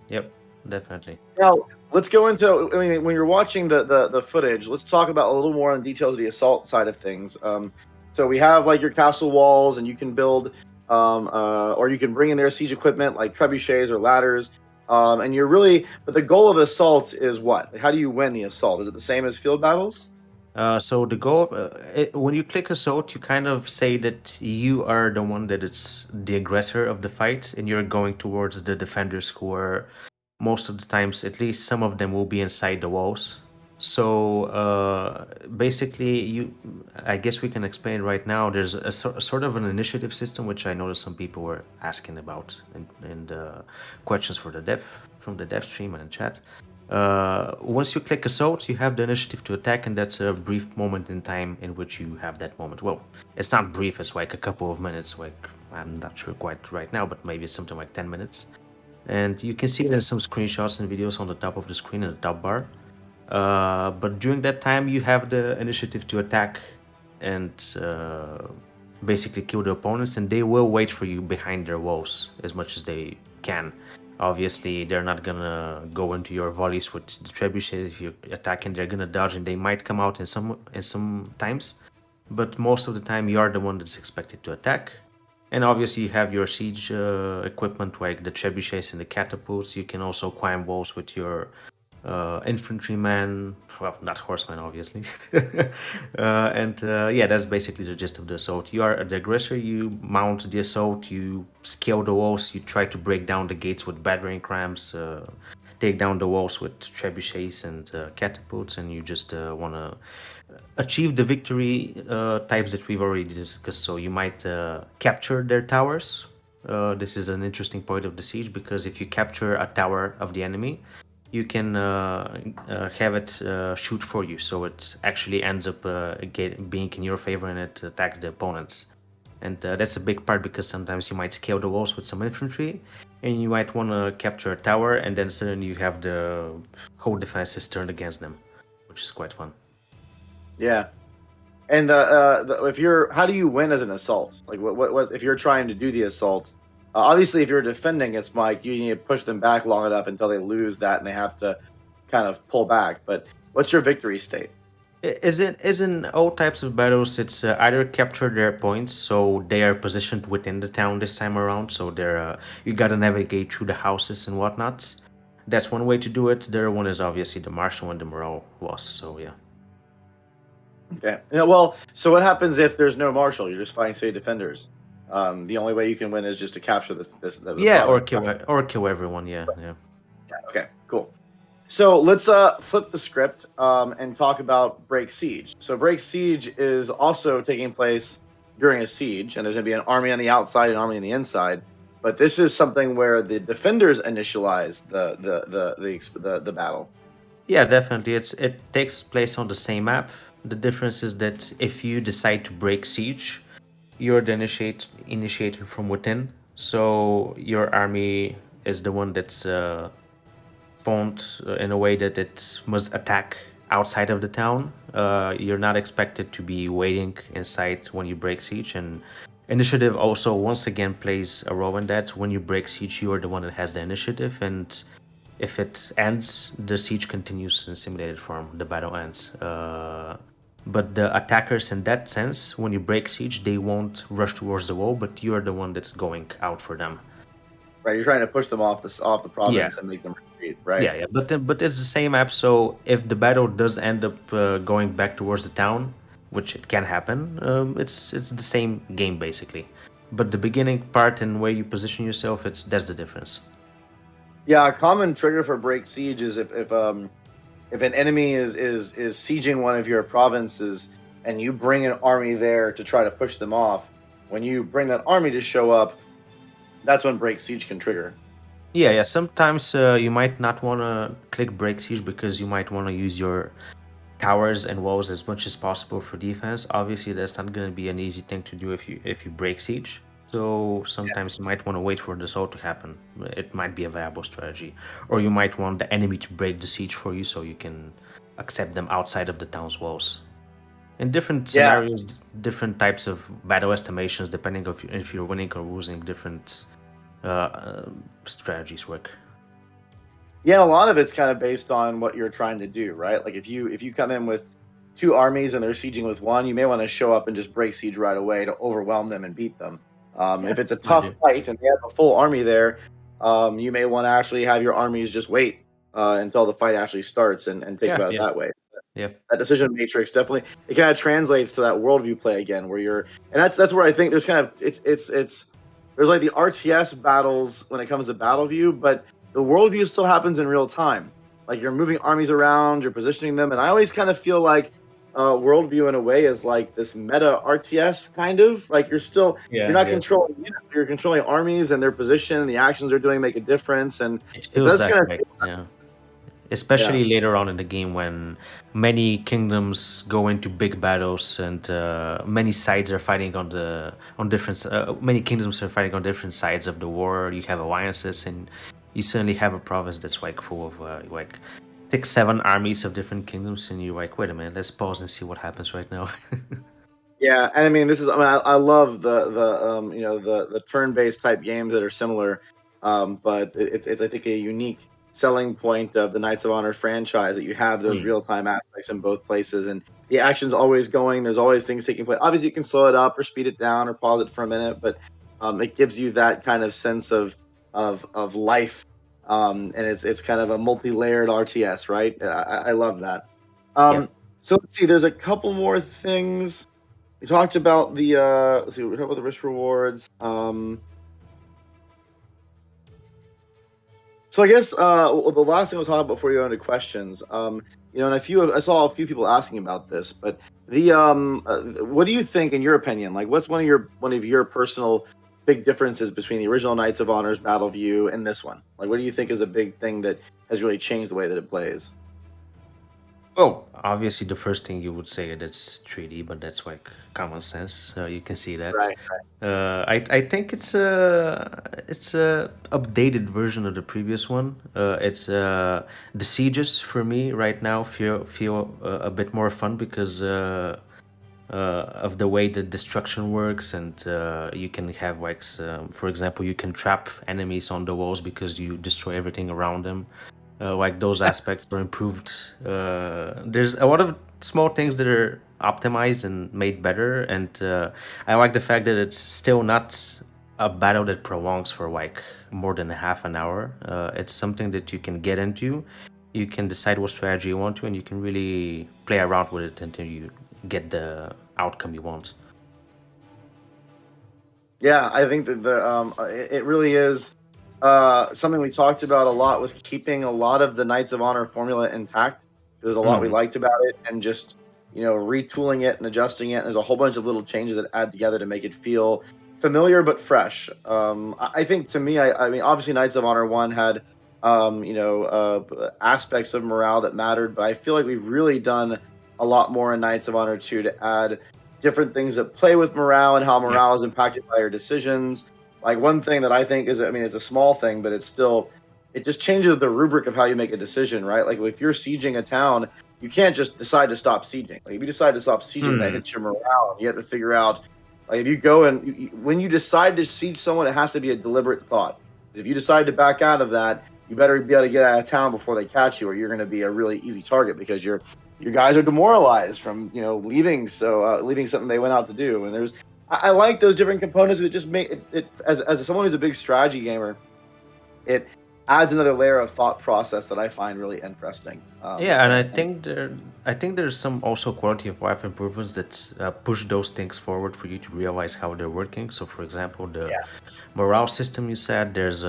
S2: Yep. Definitely.
S1: Now, let's go into. I mean, when you're watching the footage, let's talk about a little more on details of the assault side of things. So we have like your castle walls, and you can build, or you can bring in their siege equipment like trebuchets or ladders. And you're really, but the goal of assault is what? How do you win the assault? Is it the same as field battles?
S2: So the goal, when you click assault, you kind of say that you are the one that is the aggressor of the fight, and you're going towards the defenders who are most of the times, at least some of them will be inside the walls. So basically, I guess we can explain right now. There's a sort of an initiative system, which I noticed some people were asking about in the questions for the dev from the dev stream and in chat. Once you click assault, you have the initiative to attack, and that's a brief moment in time in which you have that moment. Well, it's not brief; it's like a couple of minutes. Like I'm not sure quite right now, but maybe it's something like 10 minutes. And you can see it in some screenshots and videos on the top of the screen in the top bar. But during that time, you have the initiative to attack and basically kill the opponents, and they will wait for you behind their walls as much as they can. Obviously, they're not gonna go into your volleys with the trebuchets. If you're attacking, they're gonna dodge, and they might come out in some times. But most of the time, you are the one that's expected to attack. And obviously, you have your siege equipment like the trebuchets and the catapults. You can also climb walls with your infantryman, well, not horseman, obviously. And yeah, that's basically the gist of the assault. You are the aggressor, you mount the assault, you scale the walls, you try to break down the gates with battering rams, take down the walls with trebuchets and catapults, and you just want to achieve the victory types that we've already discussed. So you might capture their towers. This is an interesting point of the siege because if you capture a tower of the enemy, you can have it shoot for you. So it actually ends up being in your favor and it attacks the opponents. And that's a big part because sometimes you might scale the walls with some infantry and you might want to capture a tower and then suddenly you have the whole defenses turned against them, which is quite fun.
S1: Yeah. And if you're, how do you win as an assault? Like, what if you're trying to do the assault? Obviously, if you're defending, it's like you need to push them back long enough until they lose that and they have to kind of pull back. But what's your victory state?
S2: Is in all types of battles, it's either capture their points, so they are positioned within the town this time around. So they're you gotta navigate through the houses and whatnot. That's one way to do it. The other one is obviously the martial and the morale loss. So yeah.
S1: Okay. Yeah, well, so what happens if there's no marshal? You're just fighting city defenders. The only way you can win is just to capture the
S2: Yeah,
S1: province.
S2: or kill everyone. Yeah, yeah.
S1: Okay, cool. So let's flip the script and talk about Break Siege. So Break Siege is also taking place during a siege, and there's going to be an army on the outside, an army on the inside. But this is something where the defenders initialize the battle.
S2: Yeah, definitely. It takes place on the same map. The difference is that if you decide to break siege, you're the initiator from within. So your army is the one that's spawned in a way that it must attack outside of the town. You're not expected to be waiting inside when you break siege, and initiative also once again plays a role in that. When you break siege, you are the one that has the initiative, and if it ends, the siege continues in simulated form. The battle ends. But the attackers, in that sense, when you break siege, they won't rush towards the wall, but you're the one that's going out for them.
S1: Right, you're trying to push them off the
S2: Yeah,
S1: province and make them retreat. Right.
S2: yeah. But it's the same app. So if the battle does end up going back towards the town, which it can happen, it's the same game basically. But the beginning part and where you position yourself, it's that's the difference.
S1: Yeah, a common trigger for Break Siege is if an enemy is sieging one of your provinces and you bring an army there to try to push them off. When you bring that army to show up, that's when Break Siege can trigger.
S2: Yeah, yeah. Sometimes you might not want to click break siege because you might want to use your towers and walls as much as possible for defense. Obviously, that's not going to be an easy thing to do if you break siege. So sometimes you might want to wait for the assault to happen. It might be a viable strategy, or you might want the enemy to break the siege for you so you can accept them outside of the town's walls. In different
S1: Yeah,
S2: scenarios, different types of battle estimations, depending if you're winning or losing, different strategies work.
S1: yeah. A lot of it's kind of based on what you're trying to do, right? Like if you come in with two armies and they're sieging with one, you may want to show up and just break siege right away to overwhelm them and beat them.
S2: Yeah,
S1: If it's a
S2: I
S1: tough
S2: do.
S1: fight and they have a full army there, you may want to actually have your armies just wait until the fight actually starts and think
S2: Yeah,
S1: about it
S2: yeah,
S1: that way.
S2: yeah.
S1: That decision matrix definitely it kind of translates to that worldview play again, where you're, and that's where I think there's kind of it's there's like the RTS battles when it comes to battle view, but the worldview still happens in real time. Like you're moving armies around, you're positioning them, and I always kind of feel like worldview in a way is like this meta RTS kind of like you're
S2: Yeah,
S1: not
S2: yeah.
S1: controlling units, you're controlling armies and their position and the actions they're doing make a difference, and
S2: It
S1: it
S2: feels
S1: does
S2: that
S1: kind of
S2: way. Yeah.
S1: yeah.
S2: Especially later on in the game when many kingdoms go into big battles and many sides are fighting on different many kingdoms are fighting on different sides of the war. You have alliances and you suddenly have a province that's like full of like 6, 7 armies of different kingdoms, and you're like, wait a minute, let's pause and see what happens right now.
S1: Yeah, and I mean, this is. I mean, I love the the turn-based type games that are similar, but it's I think a unique selling point of the Knights of Honor franchise that you have those
S2: Hmm.
S1: real-time aspects in both places, and the action's always going. There's always things taking place. Obviously, you can slow it up or speed it down or pause it for a minute, but it gives you that kind of sense of life, and it's kind of a multi-layered RTS, right? I love that.
S2: Yeah.
S1: Um, so let's see. There's a couple more things. We talked about the let's see, we talked about the risk rewards. So I guess well, the last thing we'll talk about before we go into questions, and I saw a few people asking about this, but the what do you think, in your opinion, like what's one of your personal big differences between the original Knights of Honor's battle view and this one? Like, what do you think is a big thing that has really changed the way that it plays?
S2: Well, obviously, the first thing you would say that it's 3D, but that's like common sense. You can see that.
S1: Right.
S2: I think it's a updated version of the previous one. It's the sieges for me right now feel a bit more fun because of the way the destruction works, and you can have like, for example, you can trap enemies on the walls because you destroy everything around them. Like those aspects are improved. There's a lot of small things that are optimized and made better, and I like the fact that it's still not a battle that prolongs for like more than a half an hour. It's something that you can get into. You can decide what strategy you want to, and you can really play around with it until you get the outcome you want.
S1: Yeah, I think that it really is something we talked about a lot was keeping a lot of the Knights of Honor formula intact. There's a lot we
S2: Mm,
S1: liked about it, and just retooling it and adjusting it. There's a whole bunch of little changes that add together to make it feel familiar but fresh. I think to me, I mean, obviously Knights of Honor one had aspects of morale that mattered, but I feel like we've really done a lot more in Knights of Honor two to add different things that play with morale and how
S2: yeah.
S1: morale is impacted by your decisions. Like one thing that I think is, I mean, it's a small thing, but it just changes the rubric of how you make a decision, right? Like if you're sieging a town, you can't just decide to stop sieging. Like if you decide to stop sieging, that
S2: Mm,
S1: hits your morale. You have to figure out, like if you go and when you decide to siege someone, it has to be a deliberate thought. If you decide to back out of that, you better be able to get out of town before they catch you, or you're going to be a really easy target because your guys are demoralized from leaving leaving something they went out to do. And I like those different components that just make it as someone who's a big strategy gamer, it adds another layer of thought process that I find really interesting.
S2: yeah, and
S1: And
S2: I think there's some also quality of life improvements that push those things forward for you to realize how they're working. So, for example, the
S1: yeah,
S2: morale system you said, there's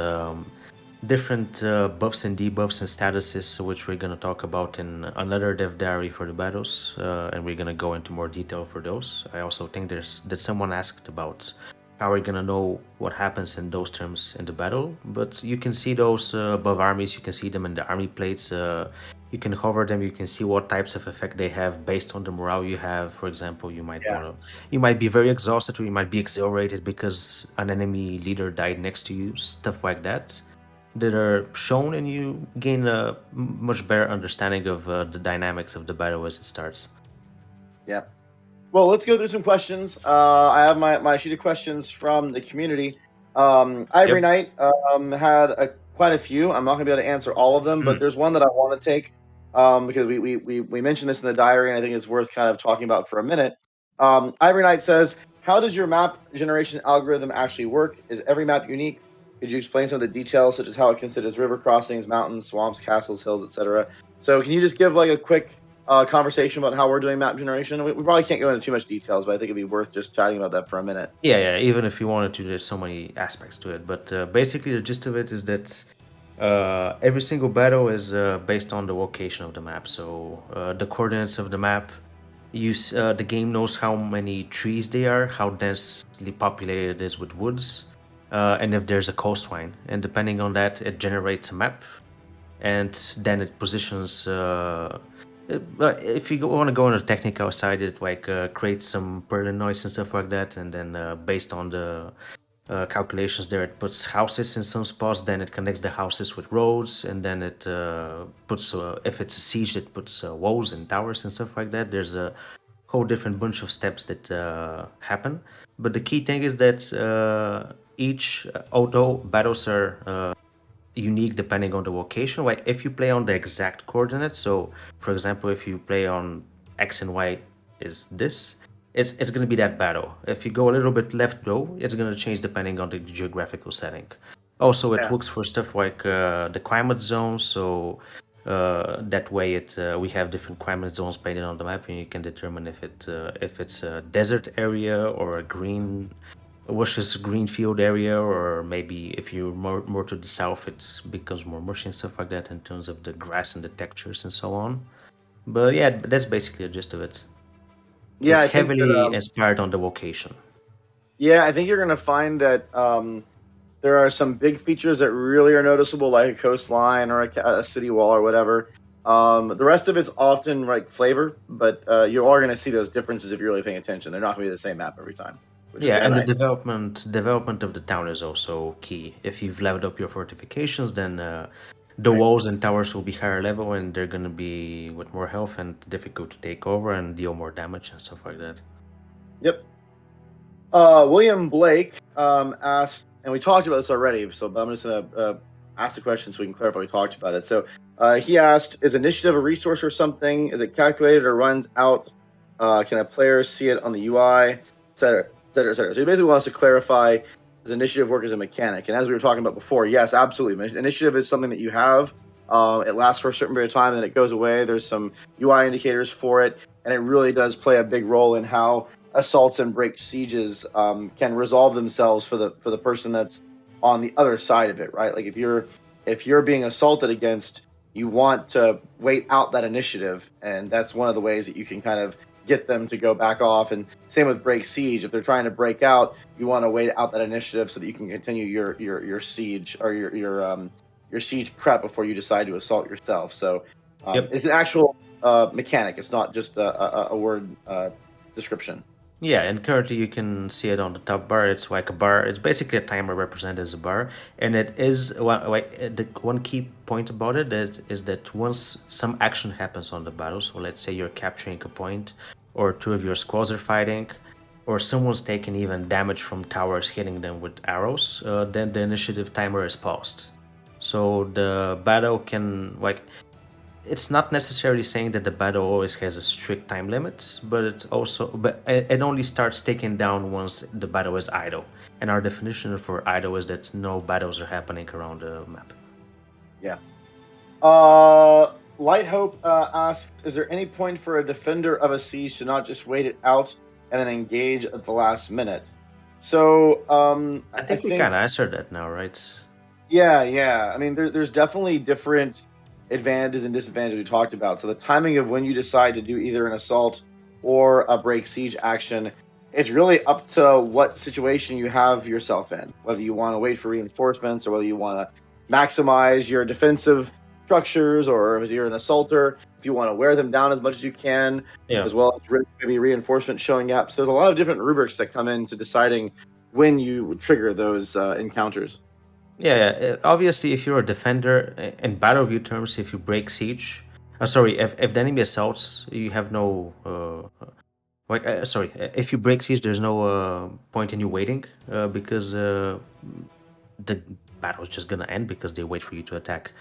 S2: different buffs and debuffs and statuses, which we're gonna talk about in another dev diary for the battles, and we're gonna go into more detail for those. I also think there's that someone asked about how we're gonna know what happens in those terms in the battle, but you can see those above armies. You can see them in the army plates. You can hover them. You can see what types of effect they have based on the morale you have. For example,
S1: yeah,
S2: you might be very exhausted, or you might be exhilarated because an enemy leader died next to you. Stuff like that are shown, and you gain a much better understanding of the dynamics of the battle as it starts.
S1: yeah. Well, let's go through some questions. I have my sheet of questions from the community. Ivory
S2: Yep.
S1: Knight had quite a few. I'm not going to be able to answer all of them, but
S2: Mm.
S1: there's one that I want to take because we mentioned this in the diary, and I think it's worth kind of talking about for a minute. Ivory Knight says, "How does your map generation algorithm actually work? Is every map unique? Could you explain some of the details, such as how it considers river crossings, mountains, swamps, castles, hills, etc.?" So, can you just give like a quick conversation about how we're doing map generation? We probably can't go into too much details, but I think it'd be worth just chatting about that for a minute.
S2: Yeah, yeah. Even if you wanted to, there's so many aspects to it. But basically, the gist of it is that every single battle is based on the location of the map. So the coordinates of the map, the game knows how many trees they are, how densely populated it is with woods, and if there's a coastline. And depending on that, it generates a map, and then it positions. If you want to go on the technical side, it like creates some Berlin noise and stuff like that, and then based on the calculations there, it puts houses in some spots. Then it connects the houses with roads, and then it puts if it's a siege, it puts walls and towers and stuff like that. There's a whole different bunch of steps that happen, but the key thing is that each although battles are unique depending on the location. Like if you play on the exact coordinates, so for example, if you play on X and Y is this, it's gonna be that battle. If you go a little bit left though, it's gonna change depending on the geographical setting. Also, it
S1: Yeah.
S2: looks for stuff like the climate zones, so that way it we have different climate zones painted on the map, and you can determine if it's a desert area or a green luscious greenfield area, or maybe if you're more to the south, it becomes more mushy and stuff like that in terms of the grass and the textures and so on. But yeah, that's basically the gist of it.
S1: Yeah,
S2: It's
S1: I think that
S2: heavily inspired on the location.
S1: yeah, I think you're gonna find that there are some big features that really are noticeable, like a coastline or a city wall or whatever. The rest of it's often like flavor, but you are gonna see those differences if you're really paying attention. They're not gonna be the same map every time, which is
S2: Yeah,
S1: really
S2: and the
S1: nice.
S2: development of the town is also key. If you've leveled up your fortifications, then the
S1: Right.
S2: walls and towers will be higher level, and they're gonna be with more health and difficult to take over and deal more damage and stuff like that.
S1: Yep. William Blake asked, and we talked about this already, but I'm just going to ask the question so we can clarify we talked about it. So he asked, is initiative a resource or something? Is it calculated or runs out? Can a player see it on the UI, et cetera, et cetera, et cetera? So he basically wants to clarify, does initiative work as a mechanic? And as we were talking about before, yes, absolutely. Initiative is something that you have. It lasts for a certain period of time, and then it goes away. There's some UI indicators for it, and it really does play a big role in how assaults and break sieges can resolve themselves for the person that's on the other side of it, right? Like if you're being assaulted against, you want to wait out that initiative, and that's one of the ways that you can kind of get them to go back off. And same with break siege. If they're trying to break out, you want to wait out that initiative so that you can continue your siege or your siege prep before you decide to assault yourself. So
S2: Yep.
S1: it's an actual mechanic. It's not just a word description.
S2: Yeah, and currently you can see it on the top bar. It's like a bar. It's basically a timer represented as a bar, and it is the one key point about it is that once some action happens on the battle, so let's say you're capturing a point, or two of your squads are fighting, or someone's taking even damage from towers hitting them with arrows, then the initiative timer is paused. So the battle can it's not necessarily saying that the battle always has a strict time limit, but it only starts ticking down once the battle is idle. And our definition for idle is that no battles are happening around the map.
S1: Yeah. Light Hope asks, is there any point for a defender of a siege to not just wait it out and then engage at the last minute? So
S2: I
S1: I
S2: think we kind
S1: think
S2: of answered that now, right?
S1: yeah. I mean, there's definitely different advantages and disadvantages we talked about. So the timing of when you decide to do either an assault or a break siege action is really up to what situation you have yourself in. Whether you want to wait for reinforcements or whether you want to maximize your defensive structures, or if you're an assaulter, if you want to wear them down as much as you can,
S2: Yeah.
S1: as well as maybe reinforcement showing up. So there's a lot of different rubrics that come into deciding when you trigger those encounters.
S2: Yeah. Obviously, if you're a defender in battle view terms, if you break siege, sorry, if the enemy assaults, you have no. If you break siege, there's no point in you waiting because the battle is just gonna end because they wait for you to attack.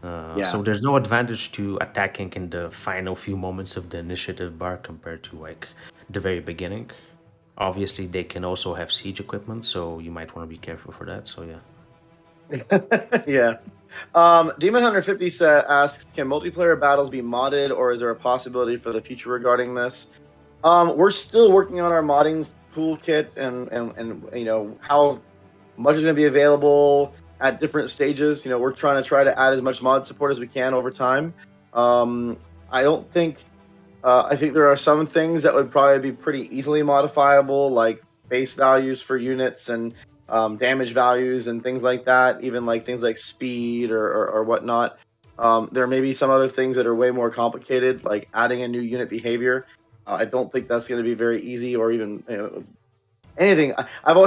S1: Yeah.
S2: So there's no advantage to attacking in the final few moments of the initiative bar compared to the very beginning. Obviously, they can also have siege equipment, so you might want to be careful for that. So yeah.
S1: Yeah. Demon Hunter 50 asks, can multiplayer battles be modded, or is there a possibility for the future regarding this? We're still working on our modding toolkit, and how much is going to be available at different stages. We're trying to add as much mod support as we can over time. I don't think I think there are some things that would probably be pretty easily modifiable, like base values for units and damage values and things like that, even like things like speed or whatnot. There may be some other things that are way more complicated, like adding a new unit behavior. I don't think that's going to be very easy, or even anything. I've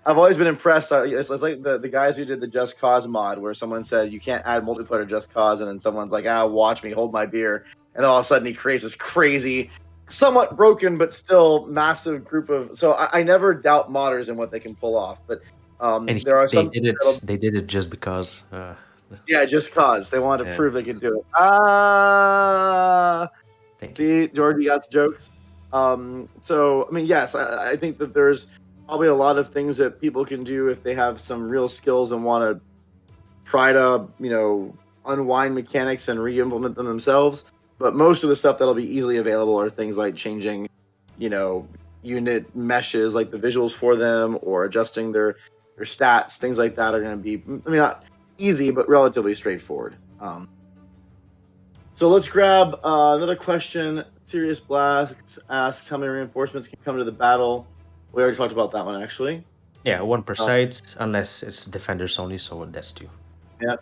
S1: always been impressed. It's like the guys who did the Just Cause mod, where someone said you can't add multiplayer Just Cause, and then someone's like, watch me hold my beer, and all of a sudden he creates this crazy, somewhat broken but still massive group of. So I never doubt modders and what they can pull off, but
S2: And
S1: there are
S2: they
S1: some
S2: did
S1: things that'll,
S2: it. They did it just because.
S1: yeah, Just Cause they wanted to
S2: Yeah.
S1: prove they could do it. Ah.
S2: Thank you.
S1: See, Georgie got the jokes. So I mean, yes, I think that there's probably a lot of things that people can do if they have some real skills and want to try to, unwind mechanics and re-implement them themselves. But most of the stuff that'll be easily available are things like changing, you know, unit meshes, like the visuals for them, or adjusting their stats. Things like that are going to be, I mean, not easy, but relatively straightforward. So let's grab another question. Serious Blast asks how many reinforcements can come to the battle. We already talked about that one, actually.
S2: Yeah, one per
S1: Uh,
S2: side, unless it's defenders only, so that's two.
S1: yeah.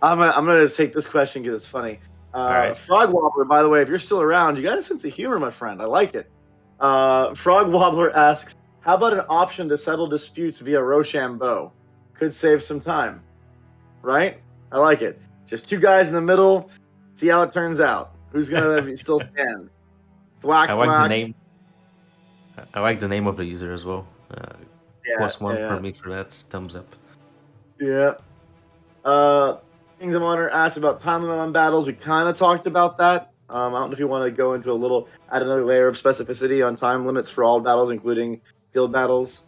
S1: I'm gonna just take this question because it's funny.
S2: All right.
S1: Frog Wobbler, by the way, if you're still around, you got a sense of humor, my friend. I like it. Frog Wobbler asks, how about an option to settle disputes via Rochambeau? Could save some time, right? I like it. Just two guys in the middle. See how it turns out. Who's gonna still stand? Thwack
S2: I like the
S1: thwack.
S2: name. I like the name of the user as well.
S1: Yeah,
S2: +1 for
S1: yeah,
S2: me for that. Thumbs up.
S1: yeah. Uh, Kings of Honor asked about time limit on battles. We kind of talked about that. I don't know if you want to go into a little, add another layer of specificity on time limits for all battles, including field battles.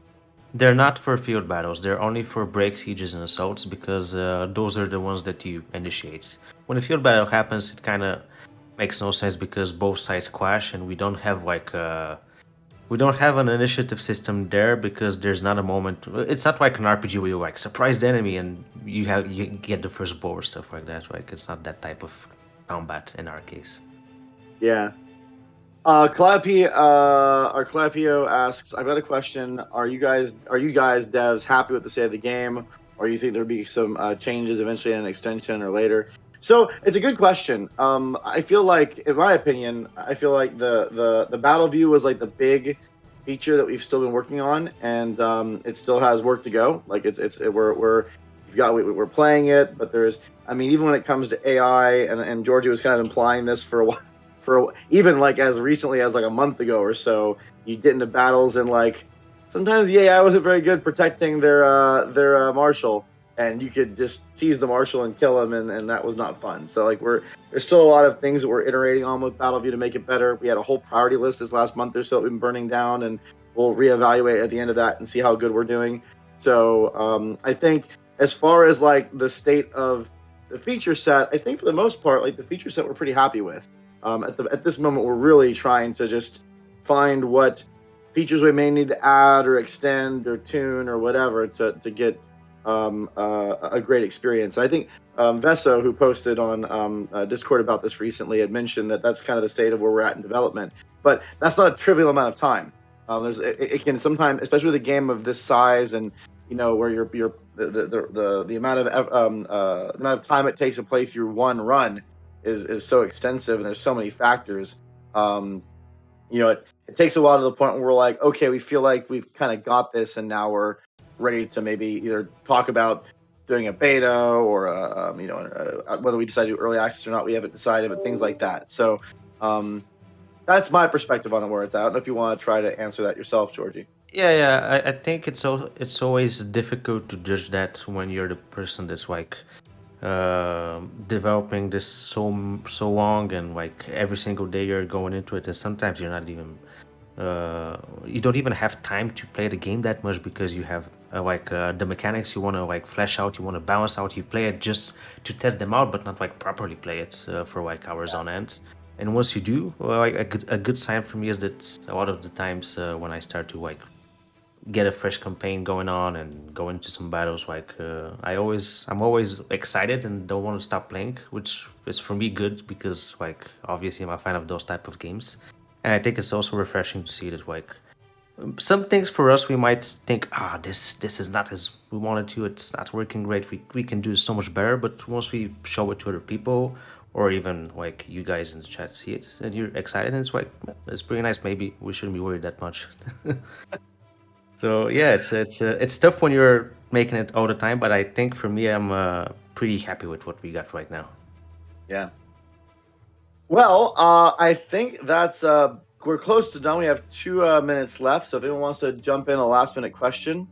S2: They're not for field battles. They're only for break sieges and assaults because those are the ones that you initiate. When a field battle happens, it kind of makes no sense because both sides clash, and we don't have an initiative system there because there's not a moment. It's not like an RPG where you like surprise the enemy and you get the first blow or stuff like that. Like it's not that type of combat in our case.
S1: Yeah. Clapio asks, I've got a question. Are you guys devs happy with the state of the game, or you think there'll be some changes eventually in an extension or later? So it's a good question. I feel like, in my opinion, I feel like the battle view was like the big feature that we've still been working on, and it still has work to go. Like we're playing it, but there's, I mean, even when it comes to AI, and Georgie was kind of implying this for a while, even like as recently as like a month ago or so, you get into battles and like sometimes the AI wasn't very good protecting their marshal, and you could just tease the marshal and kill him, and that was not fun. So like there's still a lot of things that we're iterating on with Battleview to make it better. We had a whole priority list this last month or so that we've been burning down, and we'll reevaluate at the end of that and see how good we're doing. So I think as far as like the state of the feature set, I think for the most part, like the feature set we're pretty happy with. At this moment, we're really trying to just find what features we may need to add or extend or tune or whatever to get a great experience. And I think Veso, who posted on Discord about this recently, had mentioned that that's kind of the state of where we're at in development. But that's not a trivial amount of time. It can sometimes, especially with a game of this size, and where you're the amount of time it takes to play through one run is so extensive, and there's so many factors. Um, it takes a while to the point where we're like, okay, we feel like we've kind of got this, and now we're ready to maybe either talk about doing a beta or whether we decide to do early access or not. We haven't decided, but things like that. So um, that's my perspective on where it's at. I don't know if you want to try to answer that yourself, Georgie.
S2: Yeah. I think it's always difficult to judge that when you're the person that's like developing this so long and like every single day you're going into it, and sometimes you're not even you don't even have time to play the game that much because you have the mechanics you want to like flesh out, you want to balance out, you play it just to test them out but not like properly play it for like hours on end. And once you do, well, like a good sign for me is that a lot of the times when I start to like get a fresh campaign going on and go into some battles, I'm always excited and don't want to stop playing, which is for me good because like obviously I'm a fan of those type of games. And I think it's also refreshing to see that like some things for us we might think, this is not as we wanted to, it's not working great, we can do so much better. But once we show it to other people, or even like you guys in the chat see it and you're excited, and it's like, it's pretty nice, maybe we shouldn't be worried that much. So yeah, it's tough when you're making it all the time, but I think for me, I'm pretty happy with what we got right now.
S1: Yeah. Well, I think that's we're close to done. We have 2 minutes left. So if anyone wants to jump in a last minute question,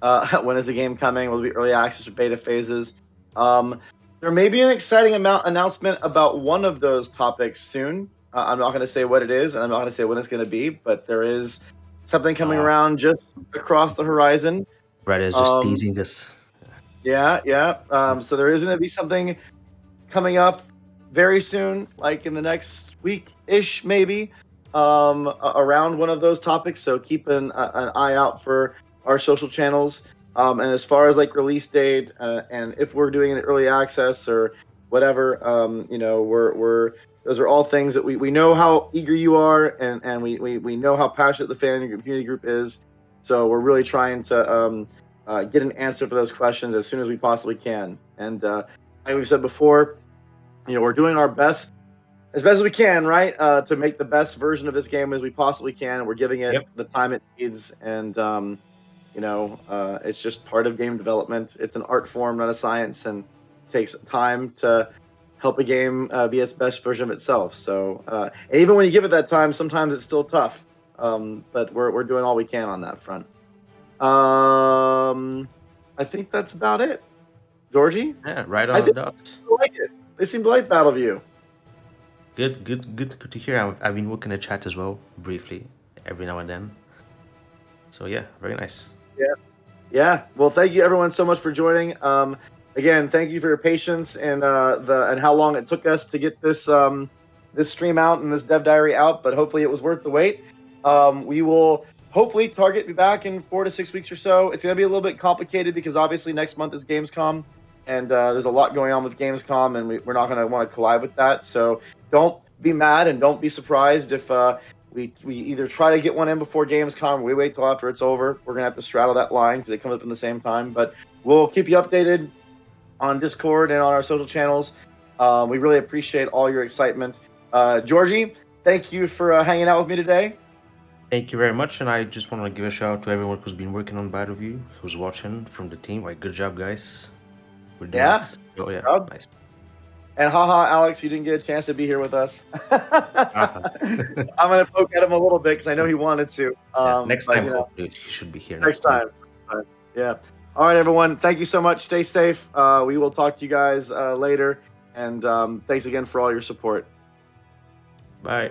S1: when is the game coming? Will it be early access or beta phases? Um, there may be an exciting announcement about one of those topics soon. I'm not going to say what it is, and I'm not going to say when it's going to be, but there is something coming
S2: Uh,
S1: around just across the horizon.
S2: Brad is just
S1: Um,
S2: teasing us.
S1: yeah, yeah. So there is going to be something coming up very soon, like in the next week ish, maybe, around one of those topics. So keep an eye out for our social channels. And as far as like release date, and if we're doing an early access or whatever, we're those are all things that we know how eager you are, and we know how passionate the fan community group is. So we're really trying to get an answer for those questions as soon as we possibly can. And like we've said before, we're doing our best as best as we can, right, to make the best version of this game as we possibly can, and we're giving it
S2: Yep.
S1: the time it needs. And it's just part of game development. It's an art form, not a science, and it takes time to help a game be its best version of itself. So and even when you give it that time, sometimes it's still tough. But we're doing all we can on that front. I think that's about it. Georgie,
S2: Yeah, right
S1: I
S2: on the
S1: think
S2: dots.
S1: they like it. They seem to like Battleview.
S2: Good to hear. I've been working the chat as well, briefly, every now and then. So yeah, very nice.
S1: Yeah. Yeah. Well, thank you everyone so much for joining. Again, thank you for your patience and how long it took us to get this stream out and this dev diary out, but hopefully it was worth the wait. We will hopefully target be back in 4 to 6 weeks or so. It's gonna be a little bit complicated because obviously next month is Gamescom, and there's a lot going on with Gamescom, and we're not gonna want to collide with that. So don't be mad and don't be surprised if we either try to get one in before Gamescom or we wait till after it's over. We're gonna have to straddle that line because it comes up in the same time. But we'll keep you updated on Discord and on our social channels. We really appreciate all your excitement. Georgie, thank you for hanging out with me today.
S2: Thank you very much, and I just want to give a shout out to everyone who's been working on Battlefield, who's watching from the team. Like, good job, guys. We're doing
S1: Yeah.
S2: it. Oh yeah,
S1: Proud.
S2: nice.
S1: And haha, Alex, you didn't get a chance to be here with us.
S2: Uh-huh.
S1: I'm gonna poke at him a little bit because I know he wanted to.
S2: Yeah, next
S1: But
S2: time,
S1: you know,
S2: hopefully, he should be here
S1: next
S2: next time.
S1: time. Yeah. All right, everyone. Thank you so much. Stay safe. We will talk to you guys later. And thanks again for all your support.
S2: Bye.